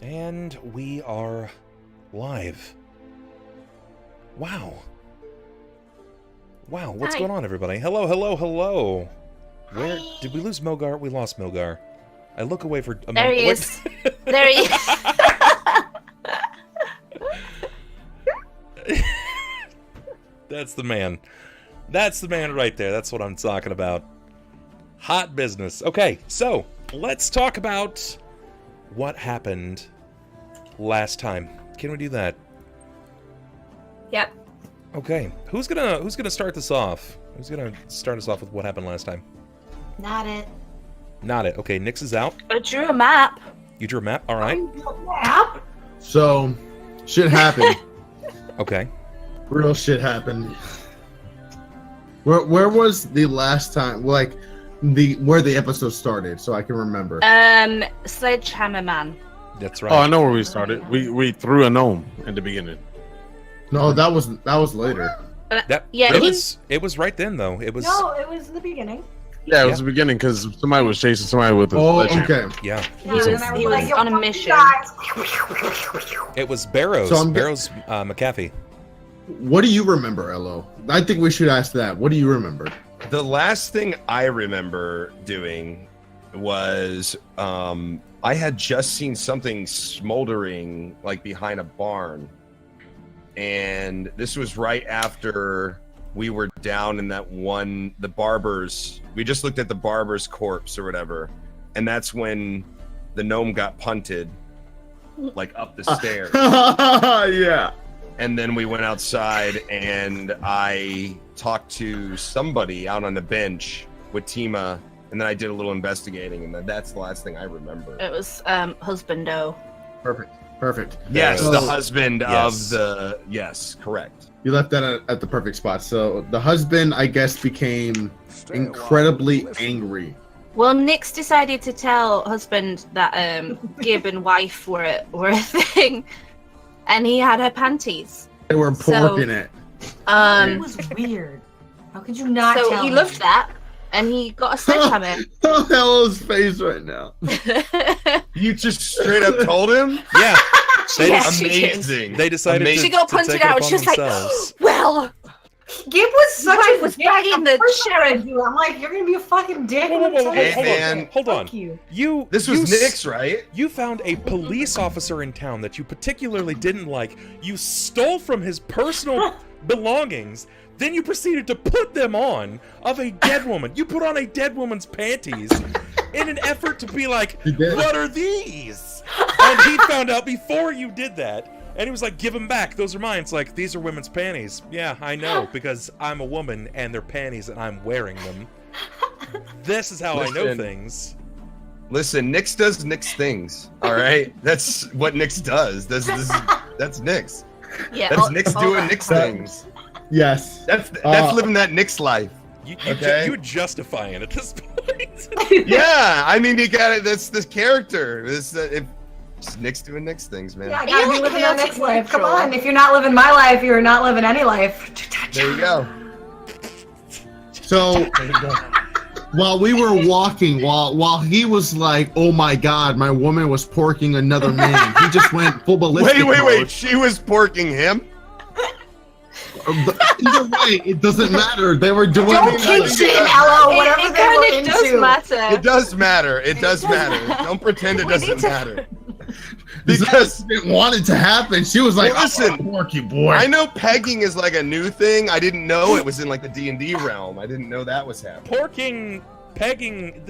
And we are live. Wow. Wow, what's going on, everybody? Hello, hello, hello. Where did we lose Mogar? We lost Mogar. I look away for a moment. There he is. There he is. That's the man. That's the man right there. That's what I'm talking about. Hot business. Okay, so let's talk about what happened last time. Can we do that? Yep. Okay. Who's gonna start this off? Who's gonna start us off with what happened last time? Not it. Not it. Okay, Nyx is out. I drew a map. You drew a map? Alright. Map? So, shit happened. Okay. Real shit happened. Where was the last time, like, where the episode started, so I can remember? Sledgehammer Man. That's right. Oh, I know where we started. We threw a gnome in the beginning. No, that was later. It was right then though. It was No, it was the beginning. Yeah, it was the beginning because somebody was chasing somebody with a sledgehammer. Okay. Yeah. He was on a mission. It was Barrows. So Barrows McAfee. What do you remember, Elo? I think we should ask that. What do you remember? The last thing I remember doing was I had just seen something smoldering like behind a barn. And this was right after we were down in that one, the barber's, we just looked at the barber's corpse or whatever. And that's when the gnome got punted like up the stairs. Yeah. And then we went outside and I talked to somebody out on the bench with Tima, and then I did a little investigating, and that's the last thing I remember. It was Husbando. Perfect. Yes, So- the husband Yes. of the... Yes, correct. You left that at the perfect spot. So the husband, I guess, became incredibly angry. Well, Nyx decided to tell husband that Gib and wife were a thing, and he had her panties. They were So- porking it. It was weird. How could you not So tell he me? loved that, and he got a sledgehammer. Oh, Elo's face right now. You just straight up told him? Yeah. They, Yeah, just- she did. Amazing. they decided Amazing. to, She got to punted take it out, upon she was like, themselves. well, Gib was such Wife a was dick. bagging the Of course I'm sheriff. gonna do. I'm like, you're gonna be a fucking dick. Whoa, whoa, whoa, whoa, Hey, hold man. on. Hold on. Fuck you. This was you Nyx, right? You found a police officer in town that you particularly didn't like. You stole from his personal belongings. Then you proceeded to put them on of a dead woman. You put on a dead woman's panties in an effort to be like, You did? what are these? And he found out before you did that. And he was like, give them back. Those are mine. It's like, these are women's panties. Yeah, I know, because I'm a woman and they're panties and I'm wearing them. This is how I know Listen. things. Listen, Nyx does Nyx things, all right? That's what Nyx does. That's Nyx. yeah. That's all- Nyx all doing that Nyx part. things. Yes. That's Uh, living that Nyx life. Okay. You're justifying it at this point. Yeah, I mean, you got it. That's this character. This it's Nyx doing Nyx things, man. Yeah, I Are gotta you be like living our chaotic next life. Come neutral? on, if you're not living my life, you're not living any life. There you go. So while we were walking, while he was like, "Oh my God, my woman was porking another man," he just went full ballistic. Wait. mode. She was porking him? But either way, it doesn't matter. They were doing. Don't keep shit, Elo. Whatever It they were kind of does into. matter. It does matter. It does matter. Don't pretend it We need doesn't to- matter. Because she didn't want it to happen. She was like, Well, listen, "I wanna pork you, boy." I know pegging is like a new thing. I didn't know it was in like the D&D realm. I didn't know that was happening. Porking, pegging,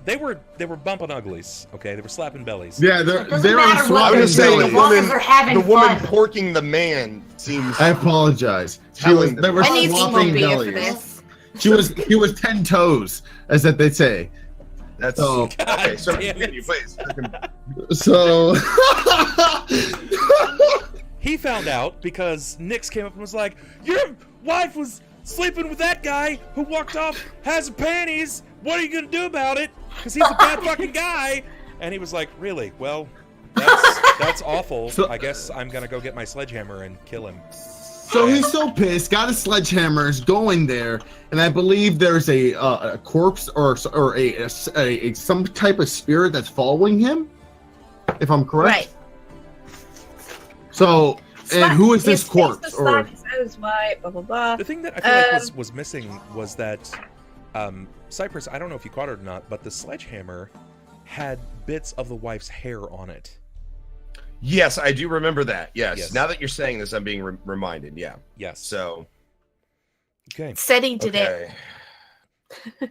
they were bumping uglies, okay? They were slapping bellies. Yeah, It they doesn't were matter swapping what I they're was saying doing, the as long as woman, they're having the woman fun. porking the man seems. I apologize. Telling They were I need some more swapping beer for bellies. this. He was 10 toes, as that they say. That's So- okay. So God damn continue, it. please. So He found out because Nyx came up and was like, your wife was sleeping with that guy who walked off, has panties. What are you gonna do about it? Because he's a bad fucking guy. And he was like, really? Well, that's awful. So- I guess I'm gonna go get my sledgehammer and kill him. So he's so pissed, got his sledgehammer, is going there, and I believe there's a corpse or a some type of spirit that's following him, if I'm correct. So, and who is this His face corpse? was Or black, his hair was white, blah blah blah. The thing that I feel like was missing was that Cypress, I don't know if you caught it or not, but the sledgehammer had bits of the wife's hair on it. Yes, I do remember that. Yes. Yes. Now that you're saying this, I'm being reminded. Yeah. Yes. So. Okay. Said he did it. Okay.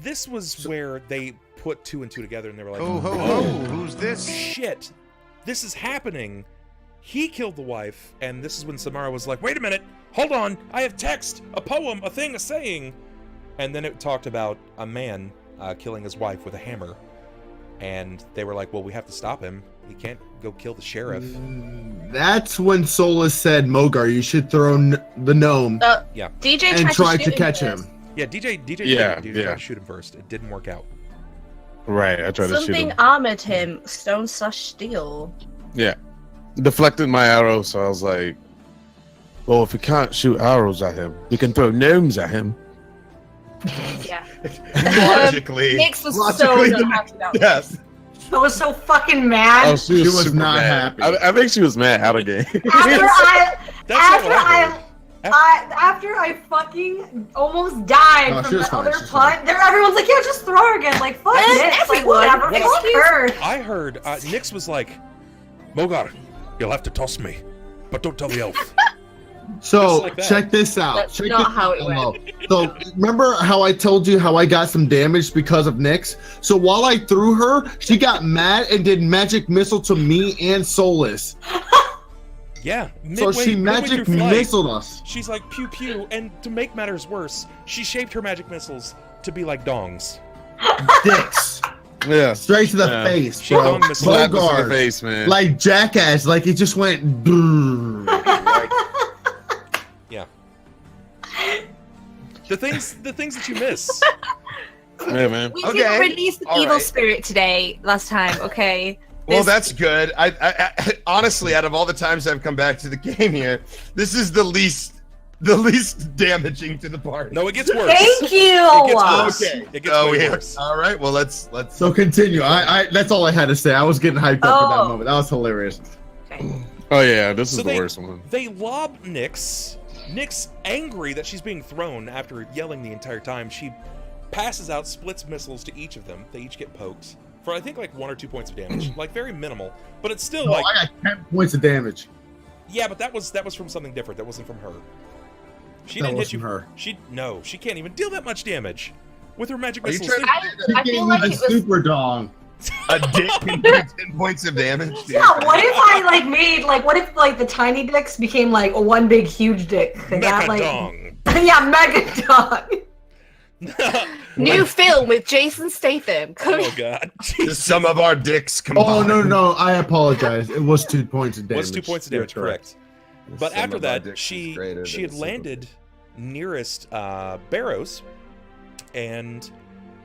This was where they put 2 and 2 together, and they were like, Ho, ho, ho, who's this? shit, this is happening. He killed the wife, and this is when Symarra was like, wait a minute, hold on, I have text, a poem, a thing, a saying. And then it talked about a man killing his wife with a hammer. And they were like, well, we have to stop him. He can't go kill the sheriff. that's when Solis said, "Mogar, you should throw the gnome Yeah. DJ and try shoot to him catch first. him." Yeah, DJ Yeah, tried yeah. to shoot him first. It didn't work out. Right, I tried to shoot Something him. armored him, stone/steel. Yeah. Deflected my arrow, so I was like, well, if we can't shoot arrows at him, we can throw gnomes at him. Yeah. Logically. Nix was Logically, so not happy about it. Yes. I was so fucking mad. Oh, She was super not mad. happy. I think she was mad out of game. After I, That's not what I heard. after I fucking almost died No, from she was the fine, other she was fine. punt, everyone's like, "Yeah, just throw her again." Like, fuck And it. Like, everyone- whatever. what Fuck her. I heard Nix was like, Mogar, you'll have to toss me, but don't tell the elf. So Just like that. check this out. That's Check not this how it out. So remember how I told you how I got some damage because of Nyx? So while I threw her, she got mad and did magic missile to me and Solis. Yeah. So she magic missiled us. She's like pew pew, and to make matters worse, she shaped her magic missiles to be like dongs. Dicks. Yeah. Straight to the Yeah. face, She bro. hung the Slapped us in the Mogar. face, man. Like jackass, like it just went. Yeah. The things that you miss. Yeah, man. We Okay, didn't release the all evil right. spirit today last time, okay? Well, This- that's good. I honestly, out of all the times I've come back to the game here, this is the least damaging to the party. No, it gets worse. Thank you. It gets worse. Okay. It gets Oh, way yeah. worse. All right. Well, let's. So continue. I that's all I had to say. I was getting hyped up for that Oh. moment. That was hilarious. Okay. Oh, yeah, this is So the worst one. They lob Nyx. Nyx, angry that she's being thrown after yelling the entire time, she passes out, splits missiles to each of them. They each get poked for I think like 1 or 2 points of damage, like very minimal, but it's still No, like I got 10 points of damage. yeah, but that was from something different. That wasn't from her. She That didn't was hit you. from her. She can't even deal that much damage with her magic Are you missiles. trying too. I feel like a it was super dong. A dick can do 10 points of damage. Dude. Yeah, what if I like made like what if like the tiny dicks became like a one big huge dick? They got like Mechadong. yeah, mega dog. new film with Jason Statham. Oh god. Just some of our dicks combined. Oh no, I apologize. It was 2 points of damage. Was 2 points of damage, You're correct. But Some after of our that, dicks she is greater had than some of landed nearest Barrows, and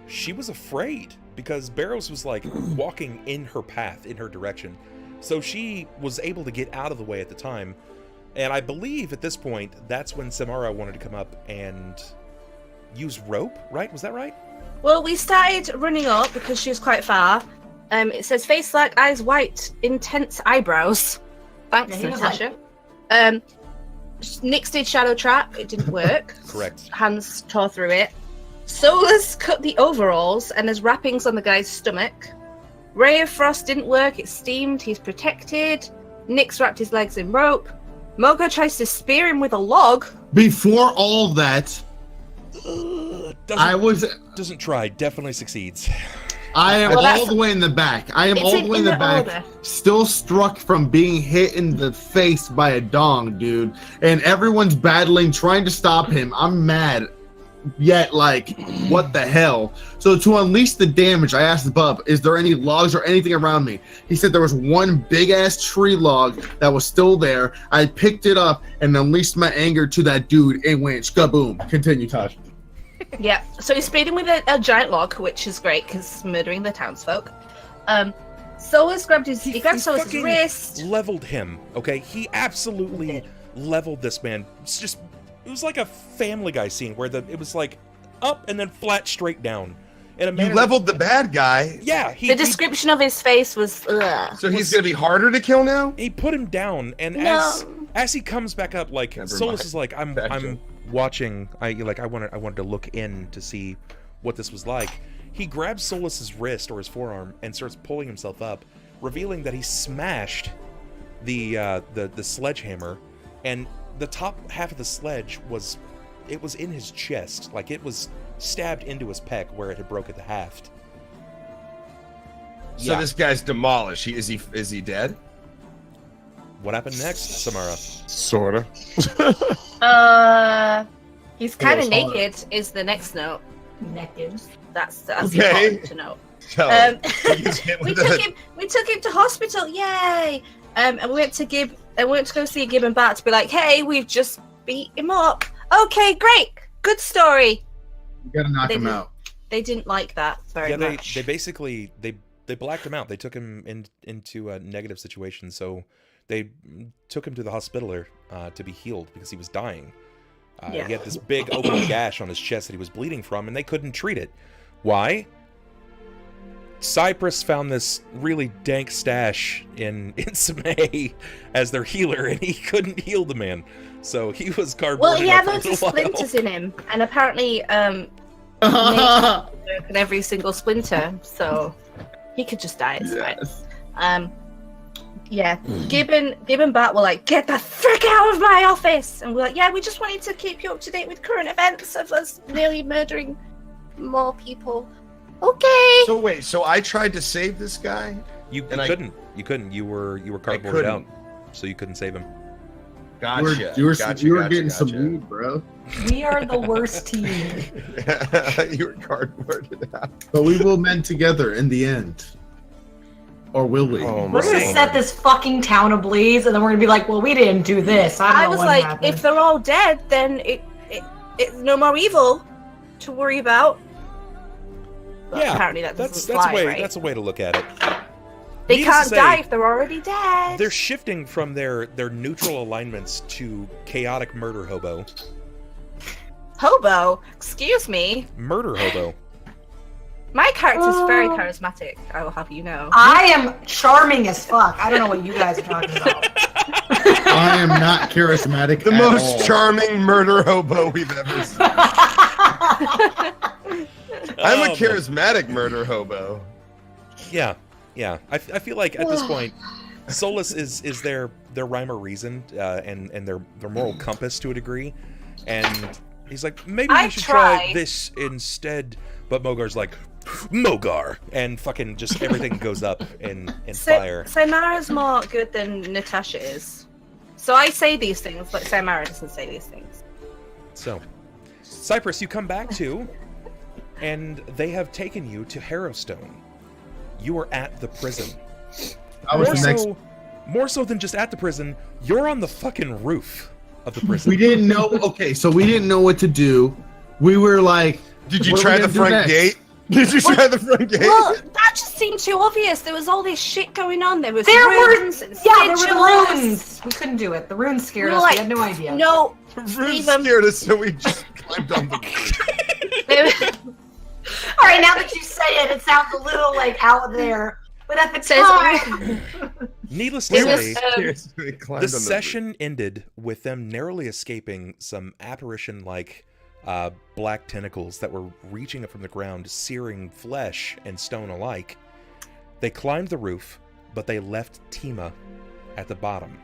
she was afraid because Barrows was like walking in her path, in her direction. So she was able to get out of the way at the time. And I believe at this point, that's when Symarra wanted to come up and use rope, right? Was that right? Well, we started running up because she was quite far. It says face black, eyes white, intense eyebrows. Thanks, Yeah, he was Natasha. Nyx did shadow trap. It didn't work. Correct. Hands tore through it. Solis cut the overalls and has wrappings on the guy's stomach. Ray of Frost didn't work. It steamed. He's protected. Nyx wrapped his legs in rope. Mogar tries to spear him with a log. Before all that, Doesn't try. Definitely succeeds. I am Well, all that's- the way in the back. I am It's all the way in the back, order. still struck from being hit in the face by a dong, dude. And everyone's battling, trying to stop him. I'm mad. Yet, like, what the hell? So to unleash the damage, I asked Bub, is there any logs or anything around me? He said there was one big-ass tree log that was still there. I picked it up and unleashed my anger to that dude and went skaboom. Continue, Tosh. Yeah, so he's speeding with a giant log, which is great because murdering the townsfolk. Solis grabbed he grabbed Solis' fucking wrist. leveled him. Okay, he absolutely leveled this man. It was like a Family Guy scene where it was like up and then flat straight down. in a You manner. leveled the bad guy. Yeah, The description of his face was. Ugh. So he's gonna be harder to kill now. He put him down, and No. as he comes back up, like Never Solis mind. is like, I'm Gotcha. watching. I wanted to look in to see what this was like. He grabs Solis's wrist or his forearm and starts pulling himself up, revealing that he smashed the sledgehammer, and the top half of the sledge was in his chest, like it was stabbed into his pec where it had broken the haft. So Yeah. this guy's demolished. Is he dead? What happened next, Symarra? Sorta. He's kind of Yes, naked. Is the next note? Naked. That's Okay. important to know. So Um, he gets hit we with took a- him. We took him to hospital. Yay! And we went to go see Gib and Bat to be like, hey, we've just beat him up. Okay, great, good story. You gotta knock They him did- out. They didn't like that very Yeah, much. they basically they blacked him out. They took him into a negative situation, so they took him to the hospitaler to be healed because he was dying. Yeah. He had this big open gash on his chest that he was bleeding from, and they couldn't treat it. Why? Cypress found this really dank stash in Samay as their healer, and he couldn't heal the man, so he was cardboarding. Well, he had up loads for a of while. splinters in him, and apparently, in every single splinter, so he could just die. It's fine. Yeah, Gib and Bat were like, get the frick out of my office! And we're like, yeah, we just wanted to keep you up to date with current events of us nearly murdering more people. Okay. So wait, so I tried to save this guy. You And I- couldn't. You couldn't. You were cardboarded couldn't. out, so you couldn't save him. Gotcha. You were gotcha, getting some gotcha. weed, bro. We are the worst team. You were cardboarded out. But we will mend together in the end. Or will we? Oh We're my gonna God. set this fucking town ablaze, and then we're gonna be like, "Well, we didn't do this." I don't I know was what like, happened. if they're all dead, then it's no more evil to worry about. But Yeah, apparently that That's doesn't fly, a way. right? That's a way to look at it. They Needless to can't say, die if they're already dead. They're shifting from their neutral alignments to chaotic murder hobo. Hobo, excuse me. Murder hobo. My character's very charismatic, I will have you know. I am charming as fuck. I don't know what you guys are talking about. I am not charismatic The at most all. charming murder hobo we've ever seen. I'm a charismatic murder hobo. Yeah. I feel like at this point, Solis is their rhyme or reason and their moral compass to a degree, and he's like, maybe we should try this instead. But Mogar's like, Mogar, and fucking just everything goes up in fire. Symarra's more good than Natasha is. So I say these things, but Symarra doesn't say these things. So, Cypress, you come back to, and they have taken you to Harrowstone. You are at the prison. I was the next. More so than just at the prison, you're on the fucking roof of the prison. We didn't know. Okay, so we didn't know what to do. We were like, Did you what are try we the gonna do front next? gate? Did you try the front gate? Well, that just seemed too obvious. There was all this shit going on. There was There were, runes and there were the sigils. runes. We couldn't do it. The runes scared We us. were We had no idea. No, Runes leave them. scared us, so we just climbed on the roof. All right, now that you say it, it sounds a little like out there. But at the Says- time, Needless to There say, was, We climbed the on the session ended with them narrowly escaping some apparition-like black tentacles that were reaching up from the ground, searing flesh and stone alike. They climbed the roof, but they left Tima at the bottom.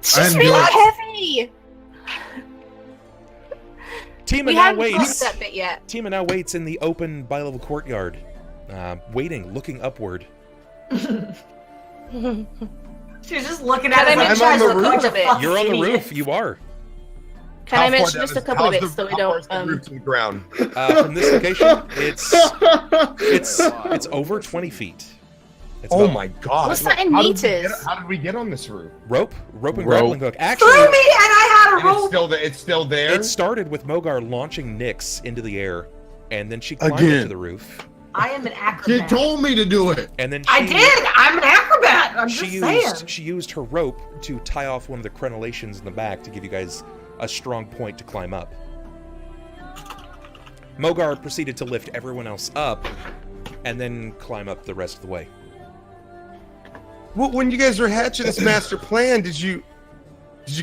She's I'm really good. heavy. Tima We now haven't got waits. that bit yet. Tima now waits in the open bi-level courtyard, waiting, looking upward. she was just looking Can at I us like, mention "Guys, the we're roof? bunch of You're fucking You're on the idiots." roof. You are. Can I mention just a couple of bits so we don't? The roof to the ground. From this location, it's over 20 feet. It's Oh about my god! What's that in How did we meters? how did we get on this roof? rope and Rope. grappling hook. Actually, Threw me, and I had a And rope. it's still there. it started with Mogar launching Nyx into the air, and then she climbed Again. into the roof, I am an you acrobat. told me to do it. and then I did. I'm an acrobat. I'm just saying. She used her rope to tie off one of the crenellations in the back to give you guys a strong point to climb up. Mogar proceeded to lift everyone else up and then climb up the rest of the way. Well, when you guys were hatching this master plan, did you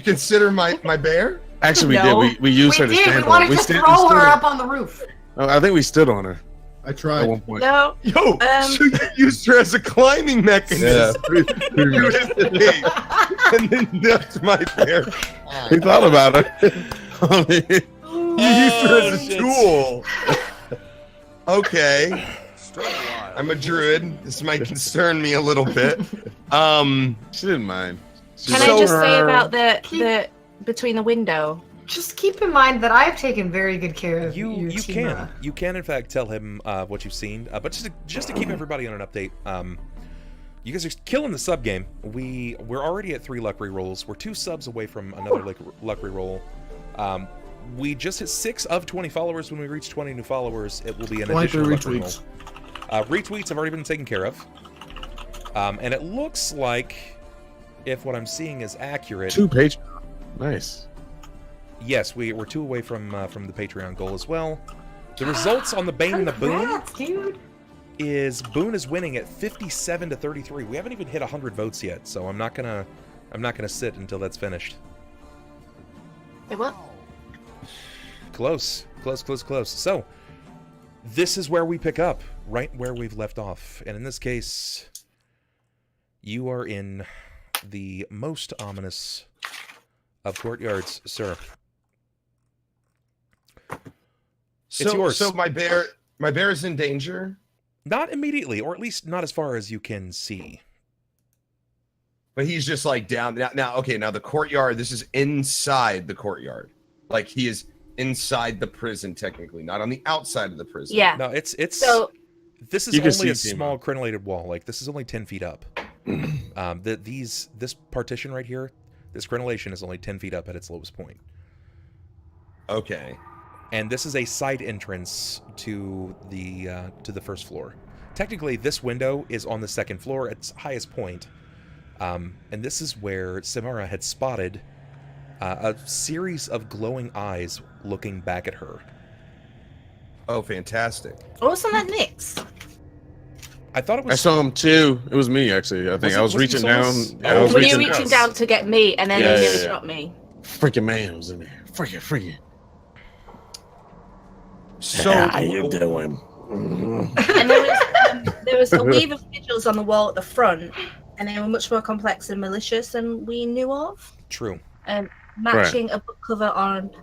consider my bear? Actually, No. we did. We used her to We stand did. We wanted on. to stood- throw stood her on- up on the roof. Oh, I think we stood on her I at tried. one point. No. Yo, so you used her as a climbing mechanism. And then left my bear. We thought about it. You used her as a shit. tool. Okay. I'm a druid. This might concern me a little bit. She didn't mind. Can I just say about the between the window? Just keep in mind that I've taken very good care of You Symarra. can in fact tell him what you've seen, but just to keep everybody on an update, you guys are killing the sub game. We're already at 3 luck rerolls. We're 2 subs away from another luck reroll. We just hit 6 of 20 followers. When we reach 20 new followers, it will be an 23 additional luck retweets. reroll. Retweets have already been taken care of, and it looks like, if what I'm seeing is accurate, 2 Patreon. Nice. yes, we're 2 away from the Patreon goal as well. The results on the Bane and the Boon Congrats, dude. is Boone is winning at 57 to 33. We haven't even hit 100 votes yet, so I'm not gonna sit until that's finished. Wait, what? Close. So this is where we pick up, right where we've left off, and in this case, you are in the most ominous of courtyards, sir. It's yours. So my bear is in danger, Not immediately, or at least not as far as you can see. but he's just like down now. Okay, now the courtyard. This is inside the courtyard. Like he is inside the prison, technically, not on the outside of the prison. Yeah. No, it's So this is You can only a see Timo. small crenellated wall. Like this is only 10 feet up. This partition right here, this crenellation is only 10 feet up at its lowest point. Okay. And this is a side entrance to the first floor. Technically, this window is on the second floor at its highest point. And this is where Symarra had spotted a series of glowing eyes looking back at her. Oh, fantastic. wasn't that Nyx? I thought it I was. saw him too. It was me actually. I think Was it- I was was it reaching down. Solis? Yeah, I was Were you reaching reaching down to get me, and then Yeah, you yeah, nearly yeah. shot me? Freaking man was in there. Freaking. So How you doing? And there was a weave of sigils on the wall at the front, and they were much more complex and malicious than we knew of. True. Matching a book cover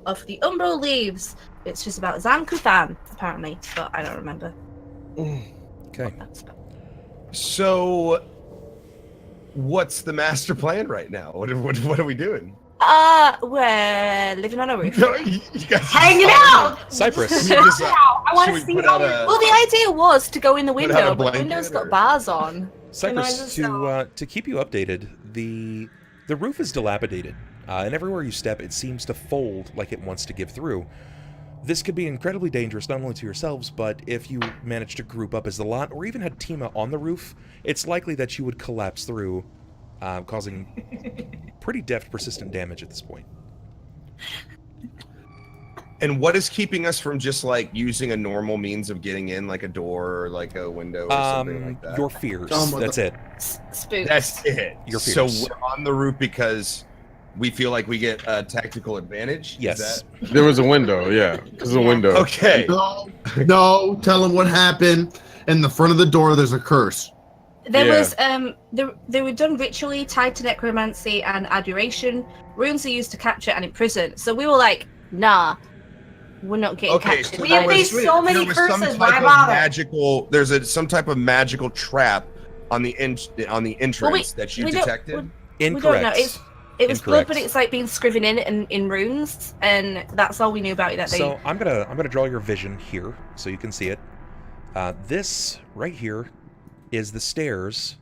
of the Umbral Leaves. It's just about Zankuthan, apparently, but I don't remember. Okay. So, what's the master plan right now? What are we doing? We're living on a roof. You guys Hanging out. Cypress. We just, I want should to we see put how out a- Well, the idea was to go in the Put out a window, but the blanket window's or- got bars on. Cypress, Can to keep you updated, the roof is dilapidated, and everywhere you step, it seems to fold like it wants to give through. This could be incredibly dangerous, not only to yourselves, but if you manage to group up as a lot, or even had Tima on the roof, it's likely that you would collapse through, causing pretty deft, persistent damage at this point. And what is keeping us from just like using a normal means of getting in, like a door or like a window or something like that? Your fears. Come on, That's it. Spooks. That's it. Your So fears. we're on the roof because we feel like we get a tactical advantage. Is Yes. There was a window. Yeah, there's a window. that- Okay. No, tell him what happened. In the front of the door, there's a curse. There Yeah. was they were done ritually tied to necromancy and adoration. Runes are used to capture and imprison. So we were like, nah, we're not getting Okay, captured. so We by have there this faced was- rune. so many there was some curses. type Why of bother? magical. Some type of magical trap on the entrance that you we don't- detected. Incorrect. We don't know. It was blood, Incorrect. but it's like being scriven in runes, and that's all we knew about it. That day. So I'm gonna draw your vision here so you can see it. This right here is the stairs,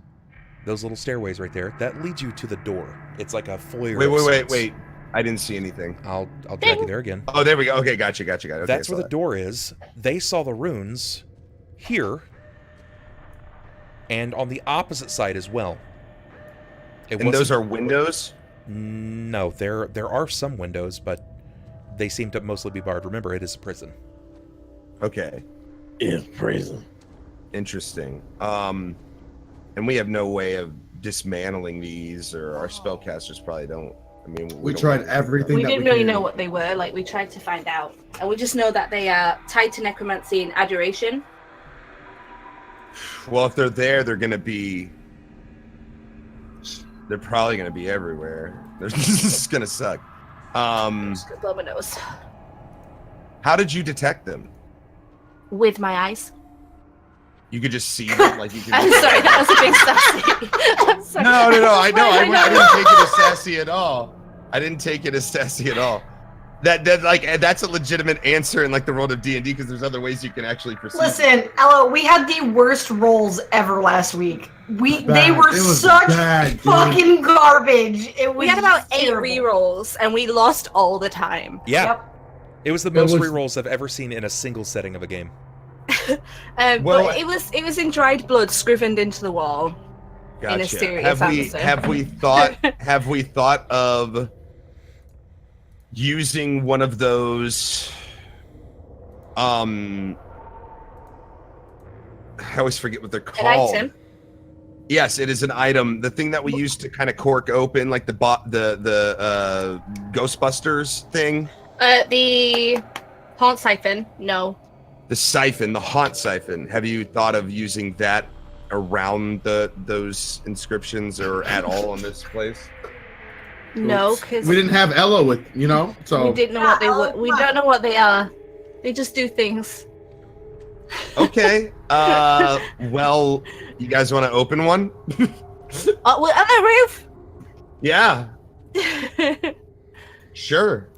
those little stairways right there. That leads you to the door. It's like a foyer. of sorts. Wait. I didn't see anything. I'll drag you there again. Oh, there we go. Okay, gotcha. Okay, That's I where saw the door is. They saw the runes here, and on the opposite side as well. that. And those are windows. No, there are some windows, but they seem to mostly be barred. Remember, it is a prison. Okay. In prison. Interesting. And we have no way of dismantling these, or our spellcasters probably don't. I mean, We don't tried know. everything. We that didn't really could. know what they were. Like, we tried to find out. And we just know that they are tied to necromancy and adoration. Well, if they're there, they're gonna be. They're probably gonna be everywhere. This is gonna suck. Just blow my nose. How did you detect them? With my eyes. You could just see them, like you could. I'm sorry, that was a big sassy. I'm sorry. No. I know. I know. didn't take it as sassy at all. I didn't take it as sassy at all. That's a legitimate answer in like the world of D&D, because there's other ways you can actually proceed. Listen, Ella, we had the worst rolls ever last week. They Bad. were It was such bad, dude. fucking garbage. It was We had about 8 terrible. rerolls, and we lost all the time. Yeah. Yep. It was the most was- rerolls I've ever seen in a single setting of a game. Well, but it was in dried blood, scrivened into the wall. Gotcha. in a serious episode. Have we thought of using one of those? I always forget what they're An called. item. Yes, it is an item. The thing that we used to kind of cork open, like the Ghostbusters thing. The haunt siphon. No. The siphon, the haunt siphon. Have you thought of using that around those inscriptions or at all in this place? No, because We didn't have Ella with, so. we didn't know what they were. We don't know what they are. They just do things. Okay. Well, you guys want to open one? Oh, we're on the Yeah, roof. sure.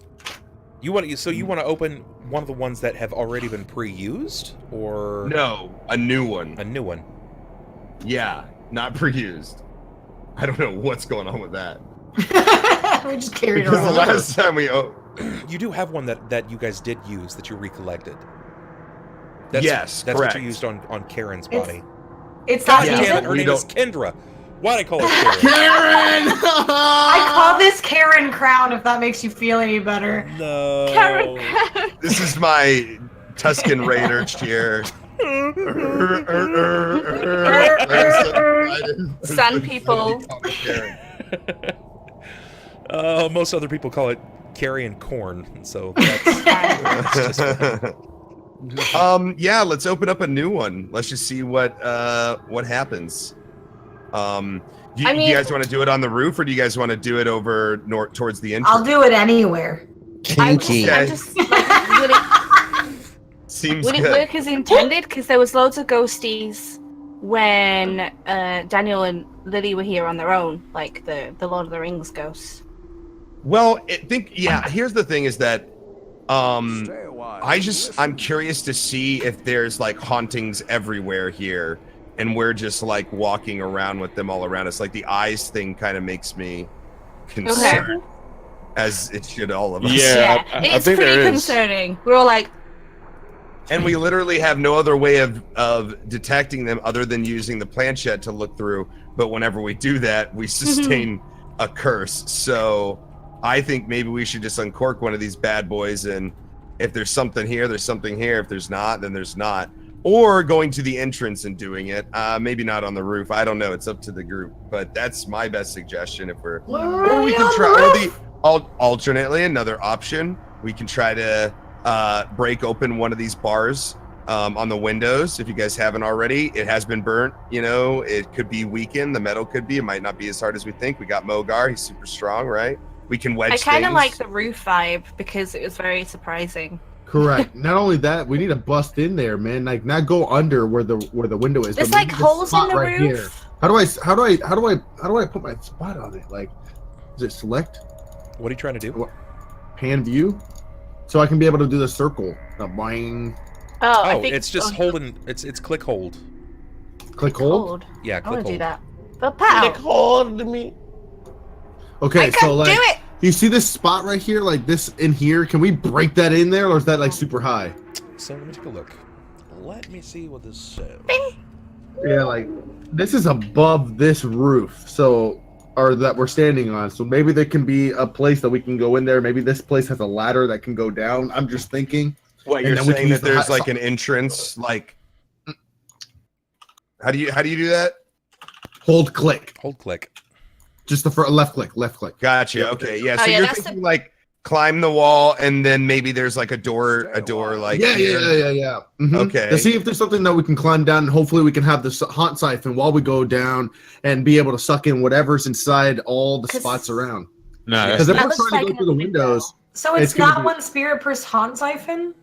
You want to open one of the ones that have already been pre-used, or No, a new one. a new one? Yeah, not pre-used. I don't know what's going on with that. We just carried Because the around. last time we You do have one that you guys did use that you recollected. Yes, that's correct. what you used on Karen's It's- body. It's God not Yeah. even. damn it, her We name is don't- Kendra. Why'd I call her Karen? Karen! I call this Karen Crown if that makes you feel any better. No. Karen. This is my Tuscan Raider cheer. Sun people. Most other people call it Carrion corn, so that's just Yeah, let's open up a new one. Let's just see what happens. Do you guys want to do it on the roof, or do you guys want to do it over towards the entrance? I'll do it anywhere. I'm Kinky. just like, Seems would it good. work as intended? Because there was loads of ghosties when Daniel and Lily were here on their own, like the Lord of the Rings ghosts. Well, here's the thing: is that I'm curious to see if there's like hauntings everywhere here, and we're just like walking around with them all around us. Like the eyes thing kind of makes me concerned, as it should all of us. Yeah. I It's think pretty there is. concerning. We're all like, And we literally have no other way of detecting them other than using the planchette to look through. But whenever we do that, we sustain a curse. So I think maybe we should just uncork one of these bad boys, and if there's something here, there's something here. If there's not, then there's not. Or going to the entrance and doing it. Maybe not on the roof. I don't know. It's up to the group. But that's my best suggestion. If we're, or we can try. Or alternately, another option, we can try to break open one of these bars on the windows. If you guys haven't already, it has been burnt. It could be weakened. The metal could be. It might not be as hard as we think. We got Mogar. He's super strong, right? We can wedge I kind of things. like the roof vibe because it was very surprising. Correct. Not only that, we need to bust in there, man. Like not go under where the window is. There's but like maybe holes in spot the right roof. here. How do I put my spot on it? Like, is it select What are you trying to do? pan view, so I can be able to do the circle. The boing, Oh, I Oh, think it's just holding. It's click hold. click hold. cold. Yeah, I click want to hold. do that. But pow! hold me. Okay, I so can't like, do it. you see this spot right here, like this in here? Can we break that in there, or is that like super high? So let me take a look. Let me see what this says. Yeah, like this is above this roof, or that we're standing on. So maybe there can be a place that we can go in there. Maybe this place has a ladder that can go down. I'm just thinking. What And you're then we can saying use that the there's hot like an entrance, like how do you do that? Hold click. Hold click. Just the left click. Gotcha. Okay, yeah. Oh, So yeah, you're that's thinking like climb the wall, and then maybe there's like a door, like Yeah. Mhm. Okay. To see if there's something that we can climb down, and hopefully we can have the haunt siphon while we go down and be able to suck in whatever's inside all the 'Cause- spots around. Nah, Because if That we're looks trying to like go through the an window. windows, So It's it's gonna not be- one spirit per haunt siphon?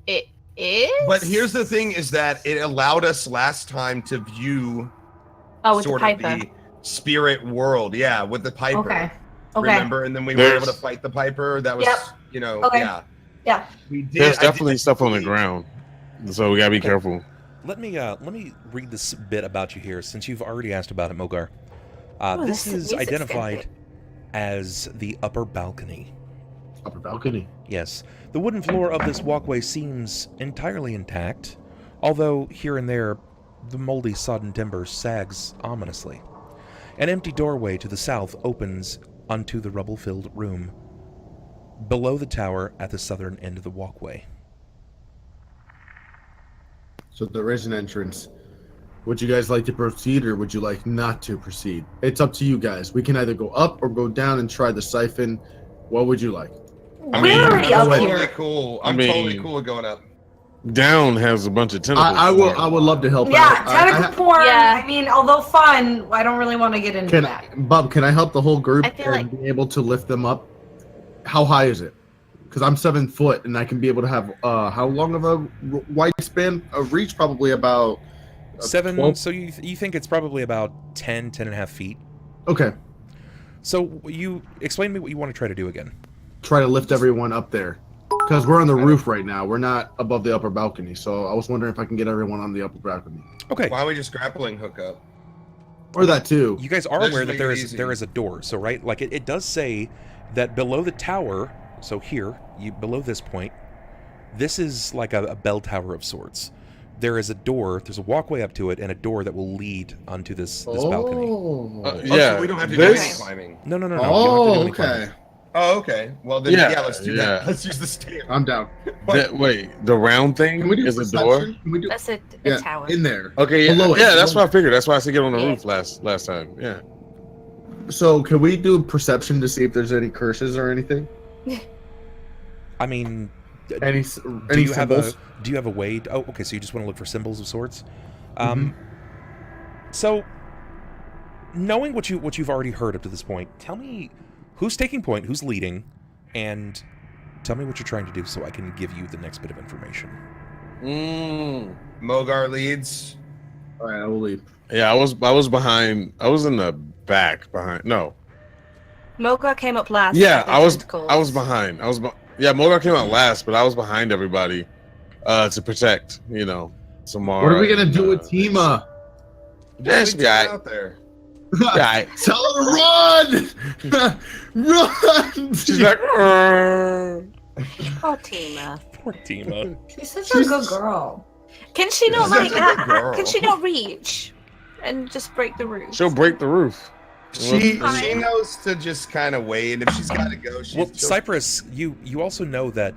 It is. But here's the thing: is that it allowed us last time to view Oh, with the sort Piper. of the spirit world, yeah, with the Piper. Okay. Remember, and then we were able to fight the Piper. That was, Yep. Okay. yeah. Yeah. We did. There's I did definitely stuff on the see- ground, so we gotta be careful. Let me read this bit about you here, since you've already asked about it, Mogar. Oh, This this is music's identified good. as the upper balcony. upper balcony. Yes, the wooden floor of this walkway seems entirely intact, although here and there, the moldy sodden timber sags ominously. An empty doorway to the south opens onto the rubble-filled room below the tower at the southern end of the walkway. So there is an entrance. Would you guys like to proceed, or would you like not to proceed? It's up to you guys. We can either go up or go down and try the siphon. What would you like? We're already up Totally here. cool. I I'm mean- totally cool with going up. Down has a bunch of tentacles. I would love to help Yeah, out. tentacle porn. Yeah. I mean, although fun, I don't really want to get into Can that. Bob? Can I help the whole group I feel and be able to lift them up? How high is it? Because I'm 7 foot and I can be able to have how long of a wide span of reach? Probably about 7, 12? so you think it's probably about 10 and a half feet. Okay. So you explain to me what you want to try to do again. Try to lift everyone up there. Because we're on the roof right now. We're not above the upper balcony. So I was wondering if I can get everyone on the upper balcony. Okay. Why don't we just grappling hook up? Or that too. You guys are Let's aware make that it easy. there is a door, so right, like it does say that below the tower. So here, below this point, this is like a bell tower of sorts. There is a door. There's a walkway up to it, and a door that will lead onto this balcony. Yeah, So we don't have to do any this- climbing. No. You don't have to Oh, do any okay. climbing. Oh, okay. Well, then yeah, Yeah, let's do yeah. that. Let's use the stairs. I'm down. Wait, the round thing Can we do is a door. perception? Can we do That's a yeah, tower. in there? Okay, yeah, Below it, yeah, that's below what I figured. That's why I said get on the Yeah. roof last time. Yeah. So can we do perception to see if there's any curses or anything? I mean, Any do any you have symbols? a way? Oh, okay. So you just want to look for symbols of sorts. Mm-hmm. So knowing what you've already heard up to this point, tell me who's taking point, who's leading, and tell me what you're trying to do so I can give you the next bit of information. Mogar leads. All right, I will leave. Yeah, I was behind. I was in the back behind. No. Mogar came up last. Yeah, with the I was tentacles. behind. Yeah, Mogar came out last, but I was behind everybody to protect, Symarra. What are we gonna and, do with Tima? Yeah, it should be alright. out there. Yeah, Tell her to run! Run! she's like, Oh, Tima. Poor Tima. She's such a good girl. Can she not Such a like? good girl. Can she not reach and just break the roof? she'll break the roof. She knows to just kind of wait. If she's got to go, she'll Well, Cypress, you also know that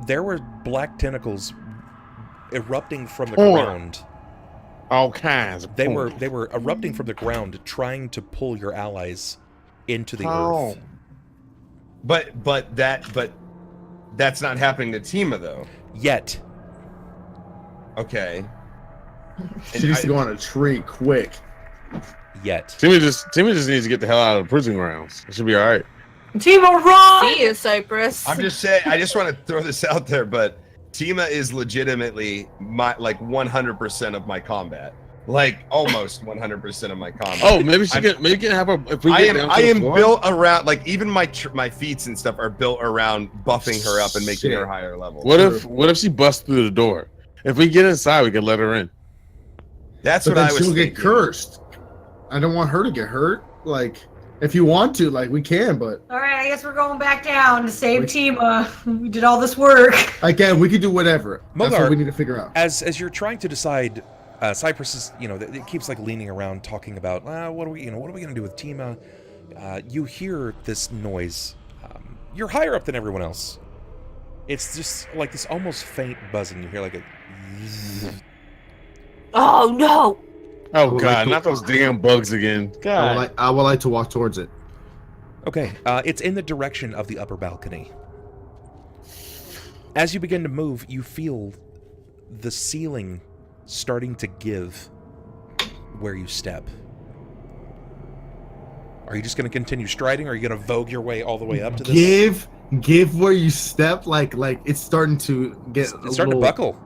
there were black tentacles erupting from the ground. All kinds. Of They were erupting from the ground, trying to pull your allies into the earth. But that's not happening to Tima though. Yet, Okay. She needs to go on a tree quick. Timmy just needs to get the hell out of the prison grounds. It should be all right. Tima, run! See you, Cypress. I'm just saying. I just want to throw this out there, but Tima is legitimately my 100% of my combat. Like almost 100% of my combat. Oh, maybe she can have a. If we I get am down to the floor? built around even my feats and stuff are built around buffing her up and making Shit. her higher level. What if she busts through the door? If we get inside, we can let her in. That's But what I then was she'll thinking. get cursed. I don't want her to get hurt. Like, if you want to, we can, but All right, I guess we're going back down to save Tima. We did all this work. again, we could do whatever. That's Mogar, what we need to figure out. as you're trying to decide, Cypress is, it keeps leaning around talking about, what are we gonna do with Tima? You hear this noise. You're higher up than everyone else. It's just like this almost faint buzzing. You hear like a... Oh no! Oh would god, like to- not those damn bugs again. God. I would like to walk towards it. Okay, it's in the direction of the upper balcony. As you begin to move, you feel the ceiling starting to give where you step. Are you just going to continue striding, or are you going to vogue your way all the way up to this? Give where you step, like it's starting to get. It's starting to buckle.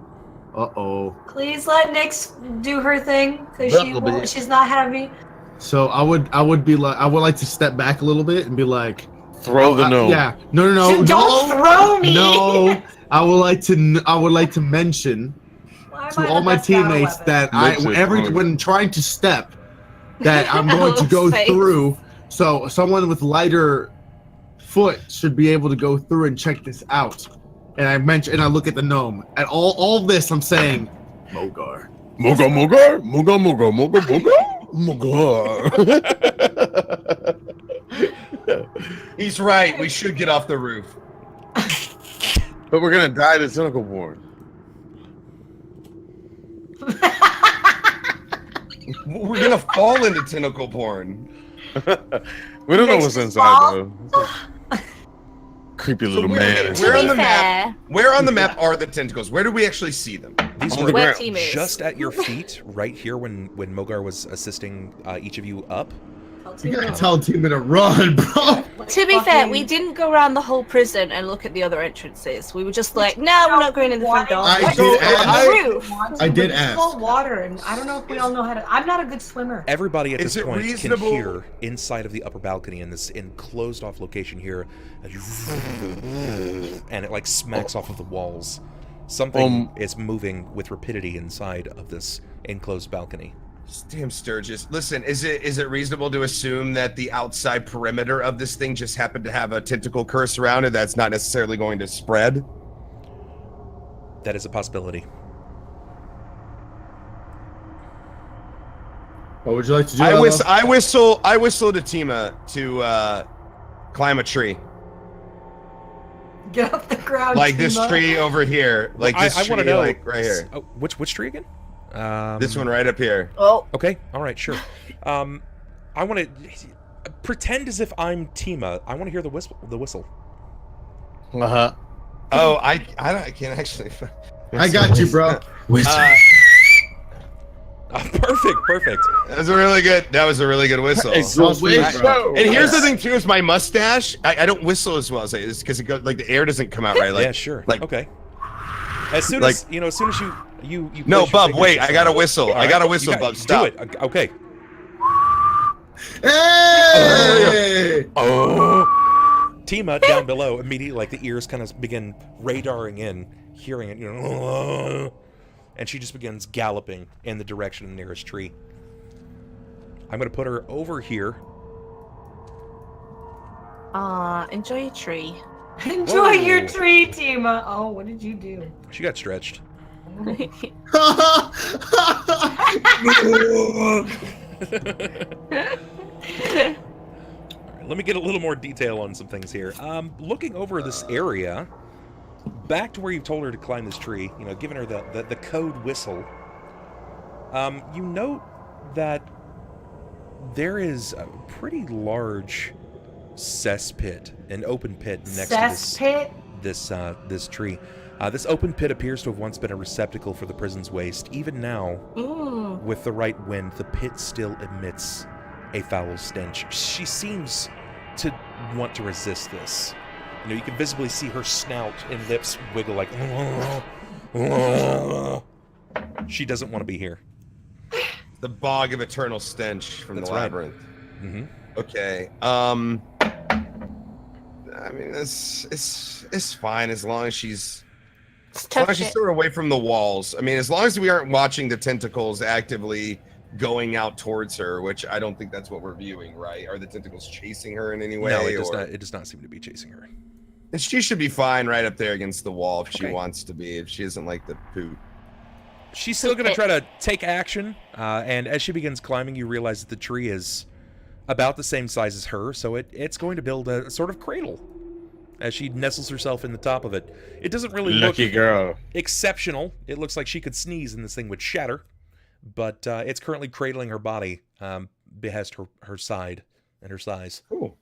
Uh-oh. Please let Nyx do her thing, because she's not happy. So I would be like, I would like to step back a little bit and be like, Throw the gnome. yeah, no, Don't throw me! no. I would like to mention Why am to I all the my best battle teammates weapon? that when trying to step, that I'm going to go Face. through. So someone with lighter foot should be able to go through and check this out. And I look at the gnome. At all this, I'm saying, Mogar. Mogar, Mogar, Mogar, Mogar, Mogar, Mogar. He's right. We should get off the roof. But we're gonna die to tentacle born. We're gonna fall into tentacle porn. We don't know what's inside though. Creepy little man. Where on the To be map? fair- Where on the map are the tentacles? Where do we actually see them? These On were the Where ground. team is. just at your feet, right here, when Mogar was assisting each of you up. You gotta tell Team to run, bro. To be fair, we didn't go around the whole prison and look at the other entrances. We were just like, no, we're not going in the front door. I Let's did go on ask- the roof. I did ask. Cold water, and I don't know if we all know how to. I'm not a good swimmer. Everybody at Is this it point reasonable- can hear inside of the upper balcony in this enclosed off location here, and it like smacks off of the walls. Something is moving with rapidity inside of this enclosed balcony. Damn Sturgis. Listen, is it reasonable to assume that the outside perimeter of this thing just happened to have a tentacle curse around it that's not necessarily going to spread? That is a possibility. What would you like to do? I Ella? whistle to Tima to climb a tree. Get off the ground. Like this Tima. tree over here. Like this I tree, want to know, like right here. Oh, which tree again? This one right up here. Oh, Okay, all right, sure. I want to pretend as if I'm Tima. I want to hear the whistle. Uh-huh. Oh, I can't actually. I got you, bro. Perfect. That was a really good whistle. Hey, So sweet, bro. And here's the thing too: is my mustache. I don't whistle as well as it's because it goes like the air doesn't come out right. Like, Yeah, sure. Like, Okay. As soon like- as you place no, your Bub. fingers Wait, I inside- gotta whistle. All I right, gotta you whistle, Bub. Stop. Do it. Okay. Hey! Oh. Tima down below immediately, like the ears kind of begin radaring in, hearing it, and she just begins galloping in the direction of the nearest tree. I'm gonna put her over here. enjoy your tree. Enjoy your Whoa. tree, Tima. Oh, what did you do? She got stretched. Let me get a little more detail on some things here. Looking over this area, back to where you've told her to climb this tree, giving her the code whistle, you note that there is a pretty large cesspit, an open pit next Cesspit? to this tree. This open pit appears to have once been a receptacle for the prison's waste. Even now, Ooh. with the right wind, the pit still emits a foul stench. She seems to want to resist this. You can visibly see her snout and lips wiggle like... She doesn't want to be here. The bog of eternal stench from That's the right. labyrinth. Mm-hmm. Okay. I mean, it's fine as long as she's sort of away from the walls. I mean, as long as we aren't watching the tentacles actively going out towards her, which I don't think that's what we're viewing, right? Are the tentacles chasing her in any way? No, it does or- not. It does not seem to be chasing her. And she should be fine right up there against the wall if she Okay. wants to be. If she isn't like the poop. She's still going to try to take action, and as she begins climbing, you realize that the tree is about the same size as her, so it's going to build a sort of cradle as she nestles herself in the top of it. It doesn't really Lucky look girl. exceptional. It looks like she could sneeze and this thing would shatter, but it's currently cradling her body, behest her side and her size. Cool.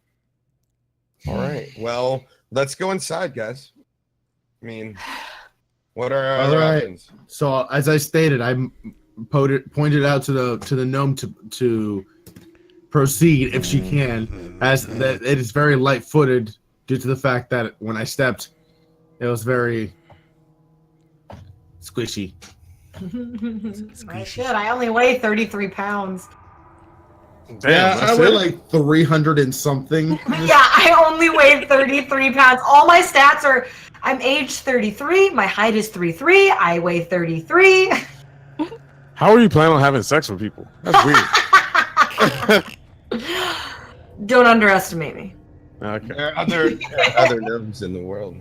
All right. Well, let's go inside, guys. I mean, what are our other options? So as I stated, I pointed out to the gnome to proceed if she can, as that it is very light-footed due to the fact that when I stepped, it was very squishy. I should. I only weigh 33 pounds. Damn, Yeah, I that's weigh it? like 300 and something. Yeah, I only weigh 33 pounds. All my stats are, I'm age 33, my height is 3'3", I weigh 33. How are you planning on having sex with people? That's weird. Don't underestimate me. Okay. There are other gnomes in the world.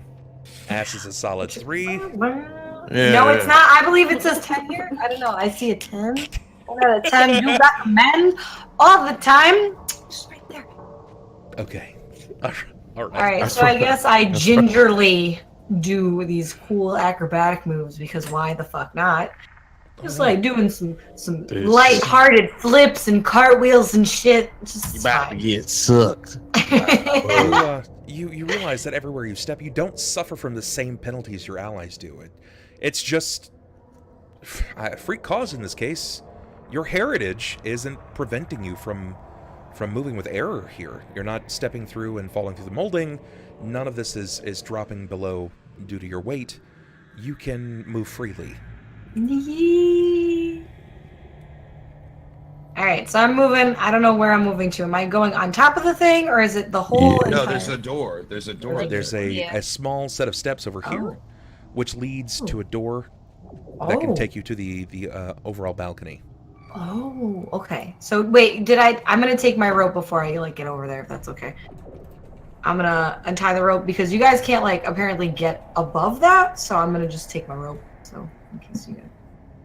Ass is a solid 3. Yeah. No, it's not. I believe it says 10 here. I don't know. I see a 10. I got a 10. You recommend all the time. Just right there. Okay. All right. All right, That's so I right. guess I gingerly do these cool acrobatic moves because why the fuck not? Just like doing some Dude, light-hearted flips and cartwheels and shit. Just You about to fine. get sucked. You realize that everywhere you step, you don't suffer from the same penalties your allies do. It's just a free cause in this case. Your heritage isn't preventing you from moving with error here. You're not stepping through and falling through the molding. None of this is dropping below due to your weight. You can move freely. All right, so I'm moving. I don't know where I'm moving to. Am I going on top of the thing, or is it the whole? Yeah. No, entire- there's a door. There's a door. There's there. a small set of steps over here, Oh. which leads to a door that can Oh. take you to the overall balcony. Oh, okay. So wait, I'm gonna take my rope before I like get over there, if that's okay. I'm gonna untie the rope because you guys can't like apparently get above that, so I'm gonna just take my rope. So in case you gotta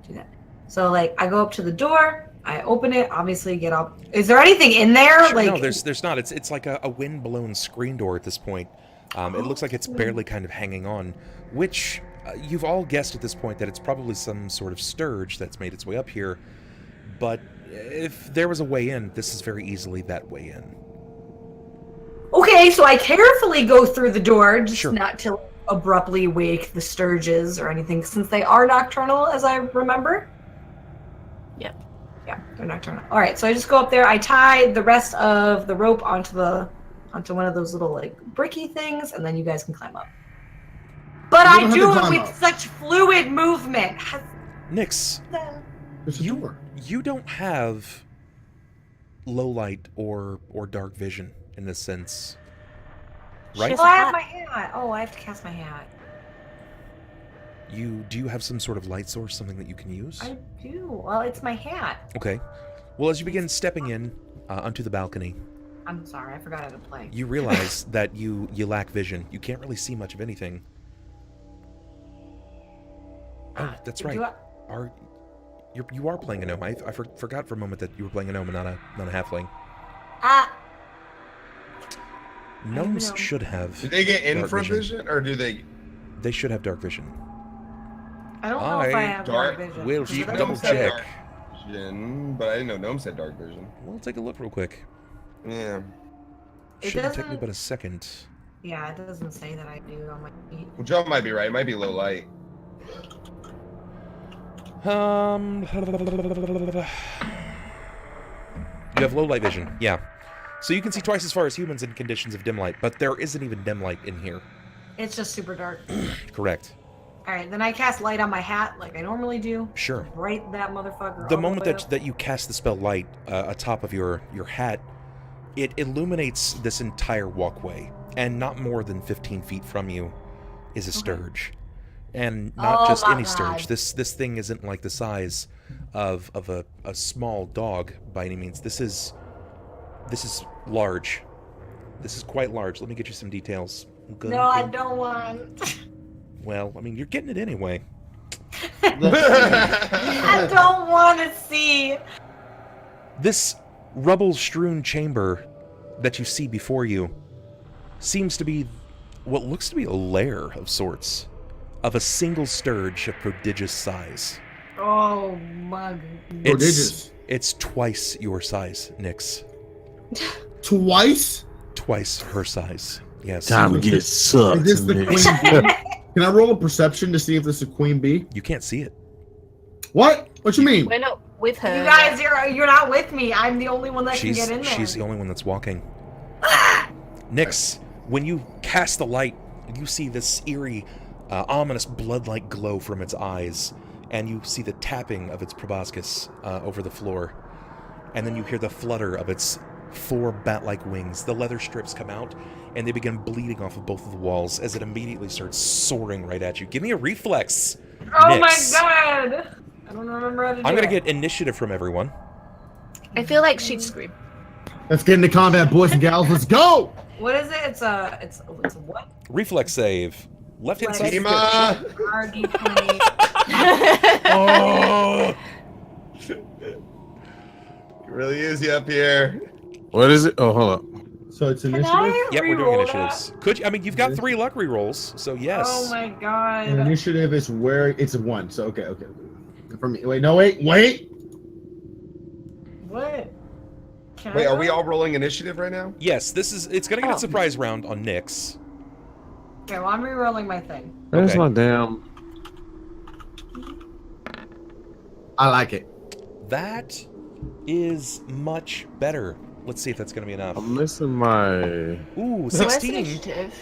do that. So like I go up to the door, I open it, obviously get up. Is there anything in there? Sure, like no, there's not. It's like a wind-blown screen door at this point. It looks like it's barely kind of hanging on, which you've all guessed at this point that it's probably some sort of sturge that's made its way up here. But if there was a way in, this is very easily that way in. Okay, so I carefully go through the door, just Sure. not to abruptly wake the sturges or anything, since they are nocturnal, as I remember. Yep. Yeah, they're nocturnal. All right, so I just go up there. I tie the rest of the rope onto one of those little like bricky things, and then you guys can climb up. But You I don't have do to it climb with up. such fluid movement. Nix, There's a door. you don't have low light or dark vision in this sense, right? She's- Oh, I have my hat. Oh, I have to cast my hat. Do you have some sort of light source, something that you can use? I do. Well, it's my hat. Okay. Well, as you begin stepping in onto the balcony, I'm sorry, I forgot how to play. you realize that you lack vision. You can't really see much of anything. Oh, that's right. Do I- You are playing a gnome. I forgot for a moment that you were playing a gnome and not a halfling. Gnomes gnome. should have. Do they get dark infravision, or do they? They should have dark vision. I don't know if I I have dark- dark vision. will Is keep it double Gnomes have check. dark vision, but I didn't know gnomes had dark vision. We'll take a look real quick. It Yeah. Shouldn't take me doesn't- but a second. Yeah, it doesn't say that I do on my feet. Well, John might be right. It might be low light. You have low light vision, yeah. So you can see twice as far as humans in conditions of dim light, but there isn't even dim light in here. It's just super dark. Correct. All right, then I cast light on my hat like I normally do. Sure. Bright that motherfucker. The all moment way that up. that you cast the spell light atop of your hat, it illuminates this entire walkway, and not more than 15 feet from you is a sturge. And not Oh just my any God. sturge. This thing isn't like the size of a small dog by any means. This is large. This is quite large. Let me get you some details. No, I don't want. Well, I mean, you're getting it anyway. I don't want to see. This rubble-strewn chamber that you see before you seems to be what looks to be a lair of sorts of a single sturge of prodigious size. Oh my god. Prodigious. It's twice your size, Nyx. Twice? Twice her size. Yes. Time to get sucked. Is this the queen bee? Can I roll a perception to see if this is a queen bee? You can't see it. What? What you mean? We're not with her. You guys, you're not with me. I'm the only one that can get in there. She's the only one that's walking. Nyx, when you cast the light, you see this eerie, ominous blood-like glow from its eyes, and you see the tapping of its proboscis over the floor. And then you hear the flutter of its 4 bat-like wings. The leather strips come out, and they begin bleeding off of both of the walls as it immediately starts soaring right at you. Give me a reflex, Oh Nyx. my god! I don't remember how to do I'm gonna it. get initiative from everyone. I feel like she'd scream. Let's get into combat, boys and gals. Let's go! What is it? It's a what? Reflex save. Left-hand side. Ema! RD20. Oh! It really is you up here. What is it? Oh, hold up. So it's Can initiative? I Yep, we're doing reroll initiatives. Could you, I mean, you've got 3 luck rerolls, so yes. Oh my And god. initiative is where it's a 1. So okay. For me, wait. What? Can Wait, I are we roll? all rolling initiative right now? Yes, it's gonna get a surprise round on Nyx. Okay, well, I'm rerolling my thing. There's Okay. my damn. I like it. That is much better. Let's see if that's gonna be enough. I'm missing my. Ooh, Where's 16. initiative?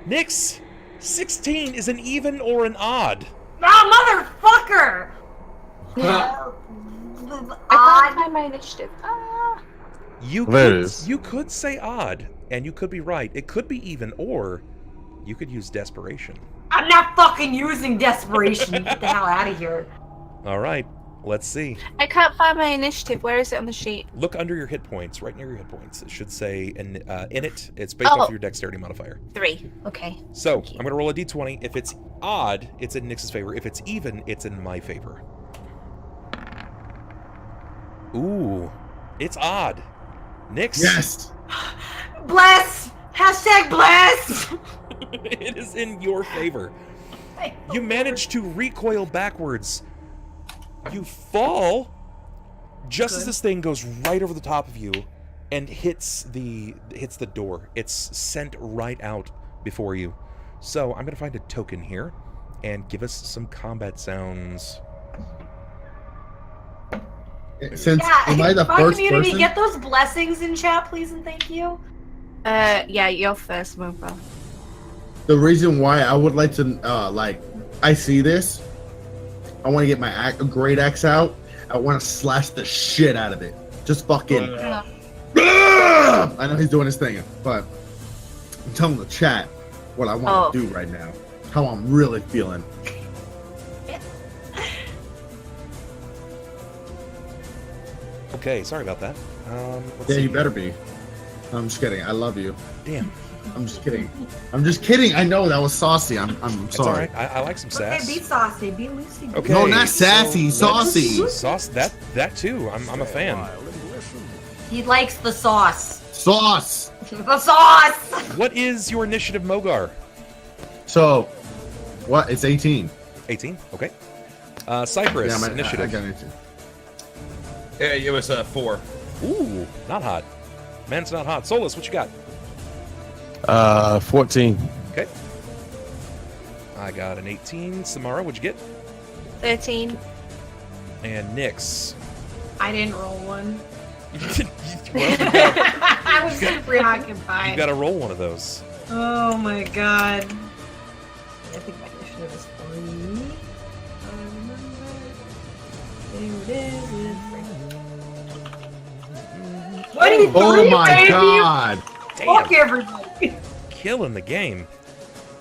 Nyx, 16 is an even or an odd. Oh, motherfucker! I can't find my initiative. Ah. You There it could, is. you could say odd, and you could be right. It could be even, or you could use desperation. I'm not fucking using desperation. Get the hell out of here. All right, let's see. I can't find my initiative. Where is it on the sheet? Look under your hit points, right near your hit points. It should say in it. It's based off Oh. of your dexterity modifier. 3. Okay. So I'm gonna roll a d20. If it's odd, it's in Nyx's favor. If it's even, it's in my favor. Ooh, it's odd. Nyx. Yes. Bless! Hashtag bless! It is in your favor. You manage to recoil backwards. You fall just as this thing goes right over the top of you and hits the door. It's sent right out before you. So I'm gonna find a token here and give us some combat sounds. Since Yeah, am I the my first community, person? get those blessings in chat, please, and thank you. Yeah, you're first, Mogar. The reason why I would like to, I see this, I want to get my great axe out. I want to slash the shit out of it. Just fucking. Yeah. I know he's doing his thing, but I'm telling the chat what I want to do right now. How I'm really feeling. Okay, sorry about that. Let's Yeah, see. you better be. I'm just kidding. I love you. Damn, I'm just kidding. I'm just kidding. I know that was saucy. I'm it's all sorry. right. I like some Okay, sass. be saucy, be loosey. Okay, No, not sassy, so let's- saucy. Sauce. That too. I'm a fan. He likes the sauce. Sauce. The sauce! What is your initiative, Mogar? So, what? It's 18. 18. Okay. Cypress Yeah, initiative. I got 18. Yeah, it was 4. Ooh, not hot. Man's not hot. Solis, what you got? 14. Okay. I got an 18. Symarra, what'd you get? 13. And Nyx. I didn't roll one. Well, I was too you preoccupied. gotta roll one of those. Oh my god. I think my initiative is 3. There it is. What are you Oh my god. Fuck everybody. Killing the game.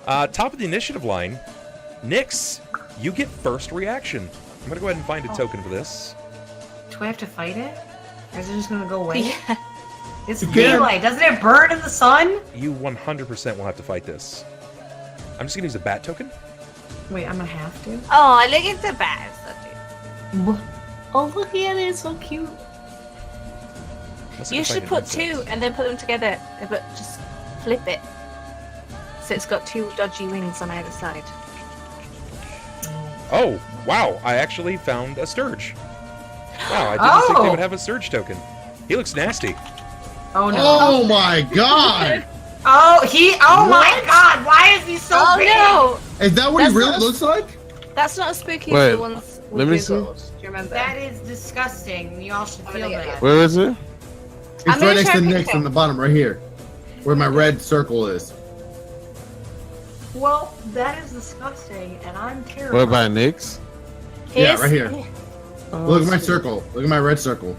Top of the initiative line, Nyx, you get first reaction. I'm gonna go ahead and find a token for this. Do I have to fight it? Or is it just gonna go away? Yeah. It's You can. daylight. Doesn't it burn in the sun? You 100% will have to fight this. I'm just gonna use a bat token. Wait, I'm gonna have to. Oh, look at the bat. Oh, look at it. It's so cute. Let's see You if I should can put do 2 that. and then put them together, but just flip it. So it's got 2 dodgy wings on either side. Oh, wow. I actually found a Sturge. Wow, I didn't think they would have a Sturge token. He looks nasty. Oh no. Oh my god! Oh my god, why is he so big? Oh Is that what That's he really not a- looks like? no! That's not as spooky Wait, as the ones we let me see. Googled. Do you remember? That is disgusting. You all should I'm feel gonna get that. Where is it? It's I'm right gonna next try to to Nick pick on the bottom, right here. Where my red circle is. Well, that is disgusting, and I'm terrified. What about Nick's? Yeah, right here. Oh, Look at my circle. Look at my red circle.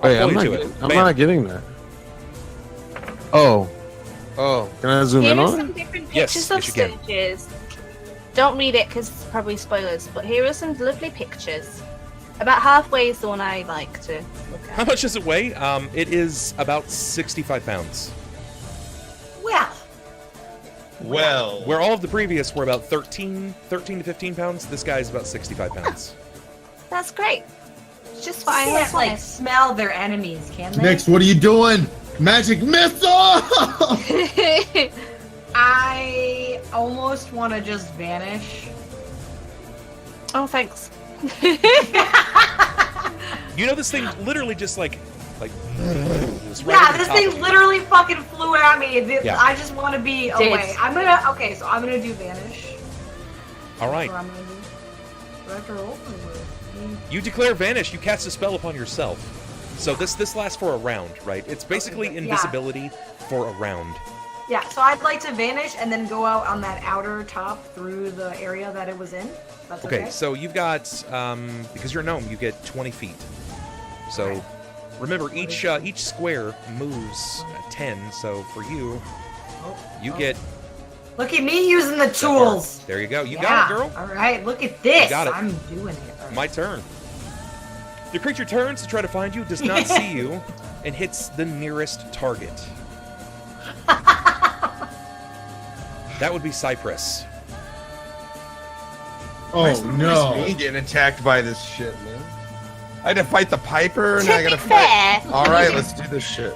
Wait, I'll I'm pull not, you to getting, it. I'm Bam. not getting that. Oh. Oh, can I zoom Here in are on it? some different Yes, pictures of yes, you can. Sturges. Don't read it because it's probably spoilers, but here are some lovely pictures. About halfway is the one I like to look How at. much does it weigh? It is about 65 pounds. Well, Well, Where all of the previous were about 13 to 15 pounds, this guy's about 65 pounds. That's great. It's just what I can't always like wanted. smell their enemies, can they? Next, what are you doing? Magic missile! I almost want to just vanish. Oh, thanks. You know, this thing literally just like was right Yeah, over the this top thing of you. literally fucking flew at me. Yeah. I just want to be away. I'm gonna do vanish. All right. That's what I'm gonna do. Do I have to roll? You declare vanish. You cast a spell upon yourself. So this lasts for a round, right? It's basically Yeah. invisibility for a round. Yeah, so I'd like to vanish and then go out on that outer top through the area that it was in. That's okay. Okay, so you've got because you're a gnome, you get 20 feet. So Okay. remember, each square moves 10. So for you, you Oh. get Look at me using the tools. there. You go. You got it, girl. All right, look at this. You got it. I'm doing it. All right. My turn. The creature turns to try to find you, does not see you, and hits the nearest target. That would be Cypress. Oh no. me getting attacked by this shit, man. I had to fight the Piper, and To I gotta be fight. fair. All right, let's do this shit.